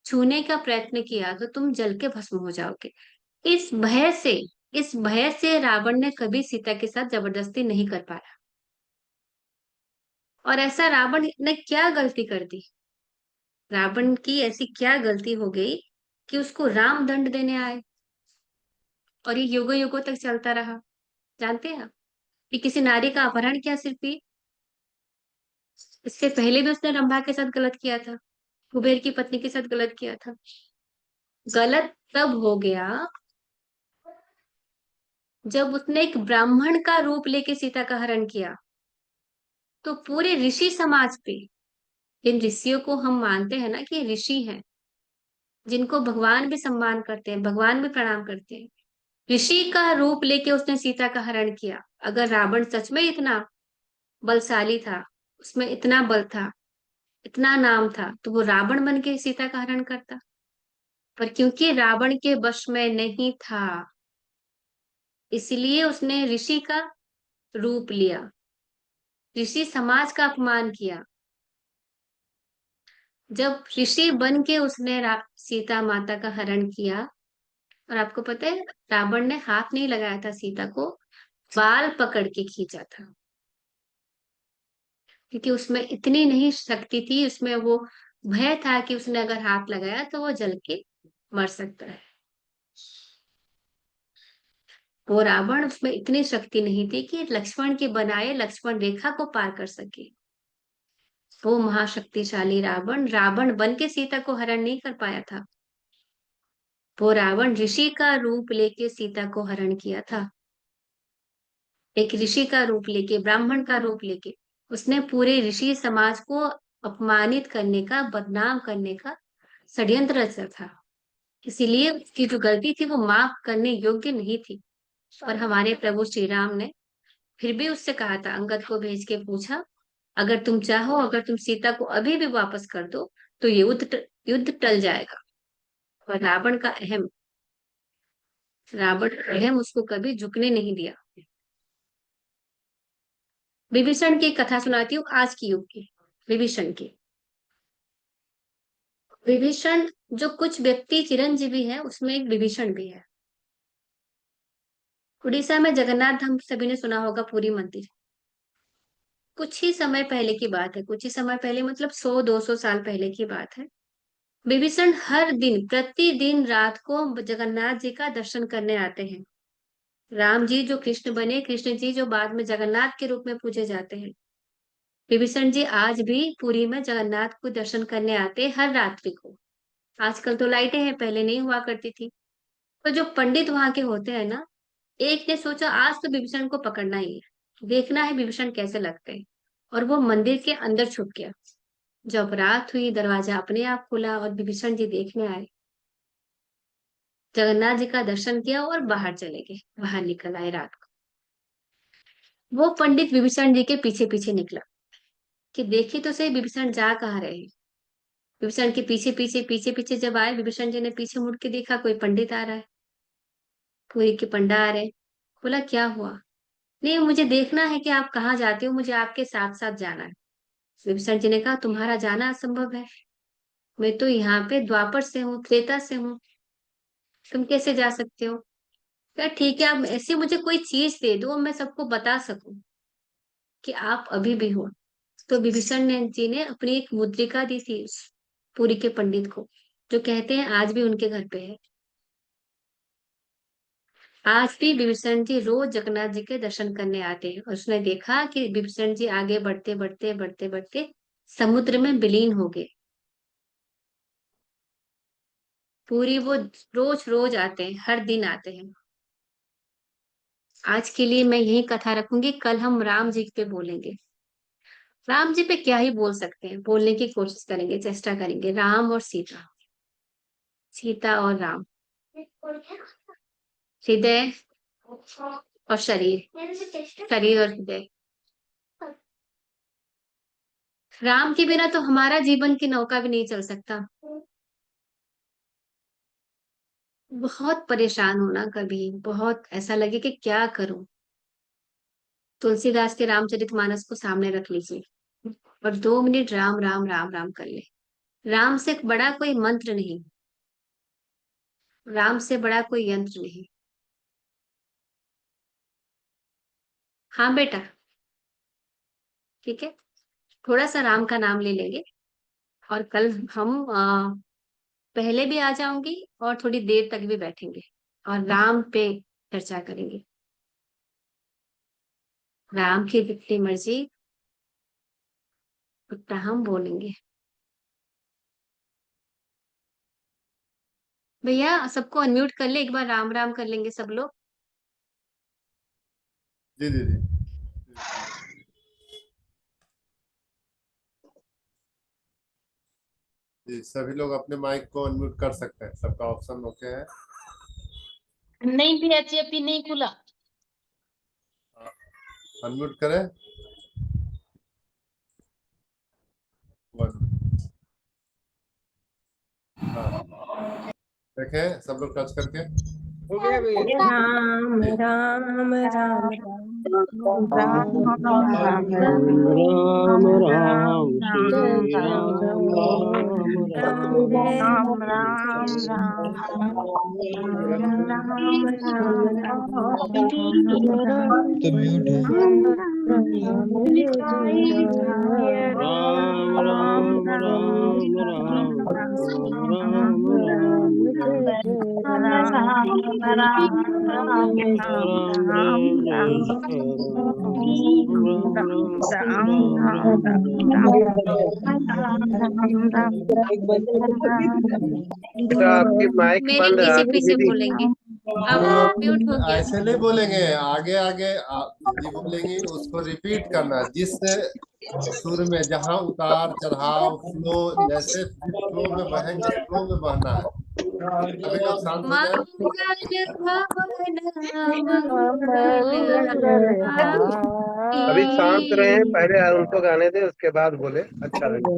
छूने का प्रयत्न किया तो तुम जल के भस्म हो जाओगे। इस भय से इस भय से रावण ने कभी सीता के साथ जबरदस्ती नहीं कर पाया। और ऐसा रावण ने क्या गलती कर दी, रावण की ऐसी क्या गलती हो गई कि उसको राम दंड देने आए, और ये युगों युगों तक चलता रहा। जानते हैं आप कि किसी नारी का अपहरण किया सिर्फ ये, इससे पहले भी उसने रंभा के साथ गलत किया था, कुबेर की पत्नी के साथ गलत किया था। गलत तब हो गया जब उसने एक ब्राह्मण का रूप लेके सीता का हरण किया। तो पूरे ऋषि समाज पे, जिन ऋषियों को हम मानते हैं ना कि ऋषि हैं, जिनको भगवान भी सम्मान करते हैं, भगवान भी प्रणाम करते हैं, ऋषि का रूप लेके उसने सीता का हरण किया। अगर रावण सच में इतना बलशाली था, उसमें इतना बल था, इतना नाम था, तो वो रावण बन के सीता का हरण करता। पर क्योंकि रावण के वश में नहीं था, इसलिए उसने ऋषि का रूप लिया, ऋषि समाज का अपमान किया। जब ऋषि बन के उसने सीता माता का हरण किया, और आपको पता है रावण ने हाथ नहीं लगाया था सीता को, बाल पकड़ के खींचा था। क्योंकि उसमें इतनी नहीं शक्ति थी, उसमें वो भय था कि उसने अगर हाथ लगाया तो वो जल के मर सकता है। वो रावण, उसमें इतनी शक्ति नहीं थी कि लक्ष्मण के बनाए लक्ष्मण रेखा को पार कर सके। वो महाशक्तिशाली रावण, रावण बन के सीता को हरण नहीं कर पाया था। वो रावण ऋषि का रूप लेके सीता को हरण किया था। एक ऋषि का रूप लेके, ब्राह्मण का रूप लेके उसने पूरे ऋषि समाज को अपमानित करने का, बदनाम करने का षड्यंत्र रचा था। इसीलिए उसकी जो गलती थी वो माफ करने योग्य नहीं थी। और हमारे प्रभु श्री राम ने फिर भी उससे कहा था, अंगद को भेज के पूछा, अगर तुम चाहो, अगर तुम सीता को अभी भी वापस कर दो तो ये युद्ध टल जाएगा। और रावण उसको कभी झुकने नहीं दिया। विभीषण की कथा सुनाती हूँ, आज की युग की विभीषण की। विभीषण, जो कुछ व्यक्ति चिरंजीवी है उसमें एक विभीषण भी है। उड़ीसा में जगन्नाथ धाम सभी ने सुना होगा, पुरी मंदिर। कुछ ही समय पहले की बात है, कुछ ही समय पहले मतलब 100-200 साल पहले की बात है। विभीषण हर दिन, प्रतिदिन रात को जगन्नाथ जी का दर्शन करने आते हैं। राम जी जो कृष्ण बने, कृष्ण जी जो बाद में जगन्नाथ के रूप में पूजे जाते हैं, विभीषण जी आज भी पुरी में जगन्नाथ को दर्शन करने आते हैं हर रात्रि को। आजकल तो लाइटें हैं, पहले नहीं हुआ करती थी। तो जो पंडित वहां के होते हैं ना, एक ने सोचा आज तो विभीषण को पकड़ना ही है, देखना है विभीषण कैसे लगते हैं। और वो मंदिर के अंदर छुप गया। जब रात हुई, दरवाजा अपने आप खुला और विभीषण जी देखने आए, जगन्नाथ जी का दर्शन किया और बाहर चले गए, बाहर निकल आए रात को। वो पंडित विभीषण जी के पीछे पीछे निकला कि देखिए तो सही विभीषण जा कहाँ रहे हैं। विभीषण के पीछे पीछे पीछे पीछे जब आए, विभीषण जी ने पीछे मुड़ के देखा, कोई पंडित आ रहा है, पूरी के पंडा आ रहे। बोला क्या हुआ? नहीं, मुझे देखना है कि आप कहाँ जाते हो, मुझे आपके साथ साथ जाना है। विभीषण जी ने कहा तुम्हारा जाना असंभव है, मैं तो यहाँ पे द्वापर से हूँ, त्रेता से हूँ। तुम कैसे जा सकते हो? क्या ठीक है, आप ऐसे मुझे कोई चीज दे दो, मैं सबको बता सकूं कि आप अभी भी हो। तो विभीषण ने जी ने अपनी एक मुद्रिका दी थी उस पुरी के पंडित को, जो कहते हैं आज भी उनके घर पे है। आज भी विभीषण जी रोज जगन्नाथ जी के दर्शन करने आते हैं, और उसने देखा कि विभीषण जी आगे बढ़ते बढ़ते बढ़ते बढ़ते समुद्र में विलीन हो गए। पूरी वो रोज रोज आते हैं, हर दिन आते हैं। आज के लिए मैं यही कथा रखूंगी, कल हम राम जी पे बोलेंगे। राम जी पे क्या ही बोल सकते हैं, बोलने की कोशिश करेंगे, चेष्टा करेंगे। राम और सीता, सीता और राम, हृदय और शरीर, शरीर और हृदय। राम के बिना तो हमारा जीवन की नौका भी नहीं चल सकता। बहुत परेशान होना, कभी बहुत ऐसा लगे कि क्या करूं, तुलसीदास के रामचरितमानस को सामने रख लीजिए और 2 मिनट राम राम राम राम कर ले। राम से बड़ा कोई मंत्र नहीं, राम से बड़ा कोई यंत्र नहीं। हाँ बेटा, ठीक है, थोड़ा सा राम का नाम ले लेंगे। और कल हम पहले भी आ जाऊंगी और थोड़ी देर तक भी बैठेंगे और राम पे चर्चा करेंगे। राम की जितनी मर्जी उतना हम बोलेंगे। भैया सबको अनम्यूट कर ले, एक बार राम राम कर लेंगे सब लोग। जी दीदी। जी सभी लोग अपने माइक को अनम्यूट कर सकते हैं, सबका ऑप्शन ओके है। नहीं भी अच्छी अभी नहीं खुला। अनम्यूट करें। हाँ, देखें सब लोग टच करके। हो गया भैया। राम जी राम राम राम राम राम राम राम जय श्री राम राम राम राम राम राम राम राम तो म्यूट है। राम जय जय राम राम राम राम राम राम जय जय राम जय जय राम राम राम बेटा आपकी माइक मेरे बंद है पीछे आरती पीछे दीदी। बोलेंगे। अब म्यूट हो गया। ऐसे नहीं बोलेंगे, आगे आगे दीदी बोलेंगी, उसको रिपीट करना जिस सुर में, जहाँ उतार चढ़ाव फ्लो, जैसे फ्लो में बहेंगे, फ्लो में बहना है। सभी लोग शांत हो जाए। मंगल भवन अभी शांत रहे, मंगल पहले उनको गाने दे, उसके बाद बोले, अच्छा लगे।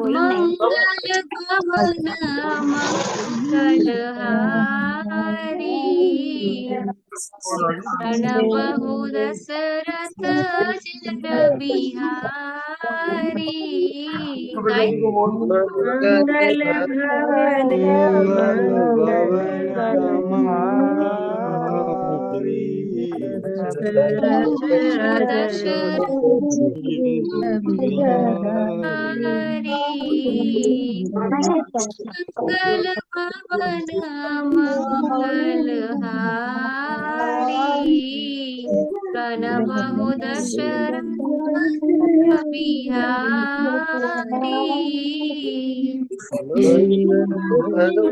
मंगल भवन मंगलहारी प्रणबहु दशरथ अजर बिहारी। गाय मंगल भवन मंगल भवन मंगलहारी मंगलहारी दशरथ बिहारी मंगल भवन मंगलहारी प्रणबहु दशरथ बिहारी।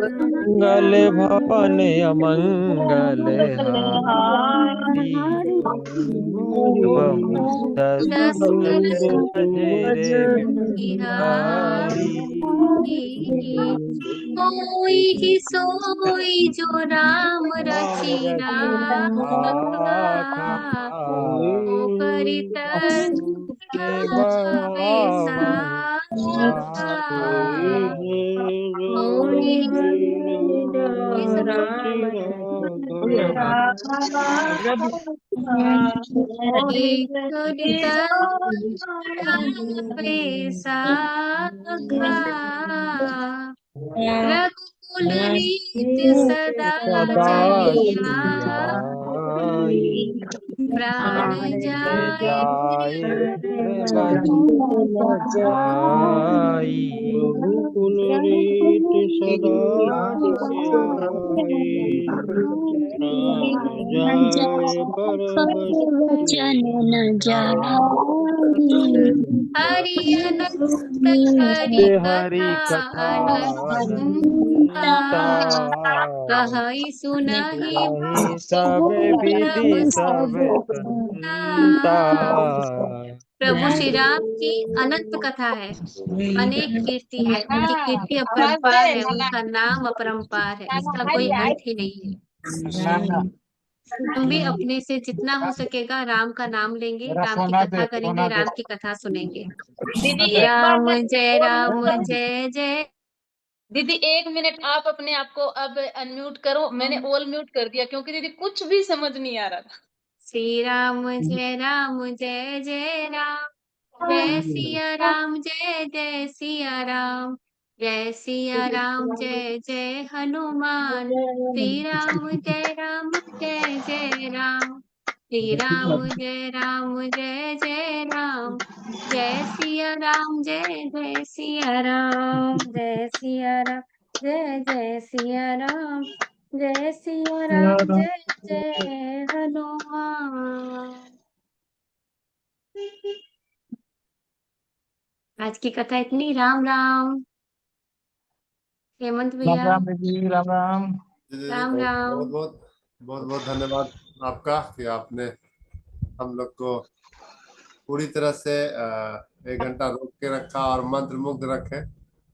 मंगल भवन अमंगल हारी बहु दशरथ अजर बिहारी कोई ही सोई जो राम रचि राखा ओ करि तर्क बढ़ावे साखा। कोई राम रघुकुल रीत सदा सदा चली चली आई, आई, प्राण जाए जाए पर बचाई। रघुकुल रीत सदा आई, प्राण जाए पर वचन न जाई। हरि अनंत हरि ते कथा हरि कथा अनंता, अनंता, कहि सुनहि सुनहि सब विधि सब संता। प्रभु श्री राम की अनंत कथा है, अनेक कीर्ति है, उनकी कीर्ति अपरंपार है, उनका नाम अपरंपार है, इसका कोई अंत ही नहीं है। हम भी अपने से जितना हो सकेगा राम का नाम लेंगे, राम की कथा करेंगे, राम की कथा सुनेंगे। दीदी एक बार राम ना जय और राम म्यूट करो। जय जय। दीदी 1 मिनट आप अपने आप को अब अनम्यूट करो। मैंने ऑल म्यूट कर दिया क्योंकि दीदी कुछ भी समझ नहीं आ रहा था। श्री राम जय जय राम, जय सिया राम जय सिया राम, जय सिया राम जय हनुमान। श्री राम जय जय राम, श्री राम जय जय राम, जय सिया राम जय सिया राम, जय सिया राम जय सिया राम, जय सिया राम जय हनुमान। आज की कथा इतनी। राम राम हेमंत भैया। जी दीदी, राम बहुत राम। बहुत बहुत बहुत धन्यवाद आपका कि आपने हम लोग को पूरी तरह से 1 घंटा रोक के रखा और मंत्र मुग्ध रखे।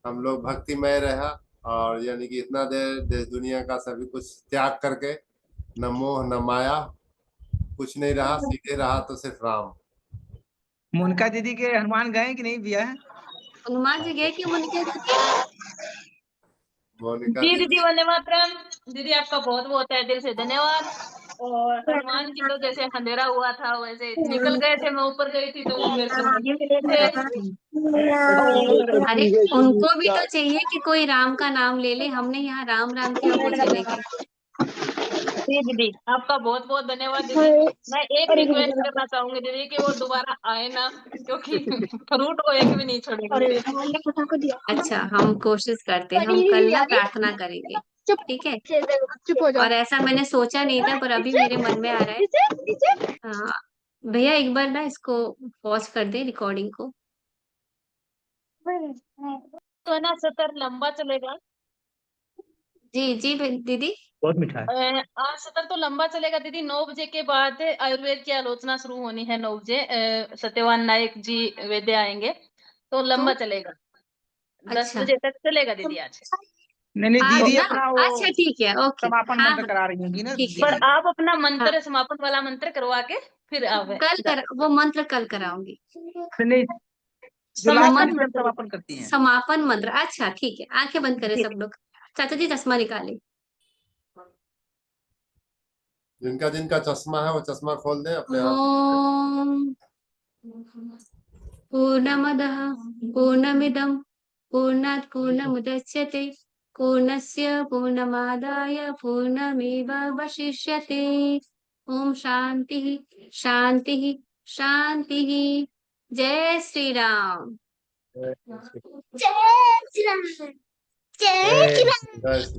हम लोग भक्तिमय रहा और यानी कि इतना देर देश दुनिया का सभी कुछ त्याग करके, न मोह न माया, कुछ नहीं रहा, सीधे रहा तो सिर्फ राम। मोनिका दीदी के हनुमान गए कि नहीं भैया? हनुमान जी गए कि मोनिका दीदी? मोनिका जी दीदी दीदी वंदे मातरम। दीदी आपका बहुत बहुत है दिल से धन्यवाद। और हनुमान जी तो जैसे अंधेरा हुआ था वैसे निकल गए थे, मैं ऊपर गई थी तो वो मेरे को नहीं मिले थे। और अरे उनको भी तो चाहिए कि कोई राम का नाम ले ले। हमने यहाँ राम राम किया, वो चले गए। जी दीदी आपका बहुत बहुत धन्यवाद दीदी। मैं एक रिक्वेस्ट करना चाहूंगी दीदी कि वो दोबारा आए ना, क्योंकि फ्रूट को एक भी नहीं छोड़ेंगे। अच्छा, हम कोशिश करते हैं, हम कल ना प्रार्थना करेंगे, ठीक है? और ऐसा मैंने सोचा नहीं था, पर अभी मेरे मन में आ रहा है। हाँ भैया, एक बार ना इसको पॉज कर दे रिकॉर्डिंग को। तो ना सतर लंबा चलेगा। जी दीदी। बहुत मीठा है। आज सत्र तो लंबा चलेगा दीदी। 9 बजे के बाद आयुर्वेद की आलोचना शुरू होनी है। 9 बजे सत्यवान नायक जी वैद्य आएंगे तो लंबा चलेगा। 10 अच्छा। बजे तक चलेगा दीदी आज। नहीं आप दीदी ना, अपना वो अच्छा ठीक है, ओके। समापन हाँ मंत्र करा रही होंगी ना ठीक दीदी? पर है। आप अपना हाँ मंत्र समापन वाला मंत्र करवा के फिर आवे। वो मंत्र कल कराऊंगी। नहीं, जो लास्ट समापन वाली जब मंत्र समापन करती हैं। समापन मंत्र, अच्छा ठीक है। आंखें बंद करें सब लोग। चाचा जी चश्मा निकाले। जिनका जिनका चश्मा है वो चश्मा खोल दें अपने हाथ। ओम पूर्णमदः पूर्णमिदं पूर्णात् पूर्णमुदच्यते पूर्णस्य पूर्णमादाय पूर्णमेवावशिष्यते। ओम शांति शांति शांति। जय श्री राम। जय श्री राम। जय श्री राम। जय श्री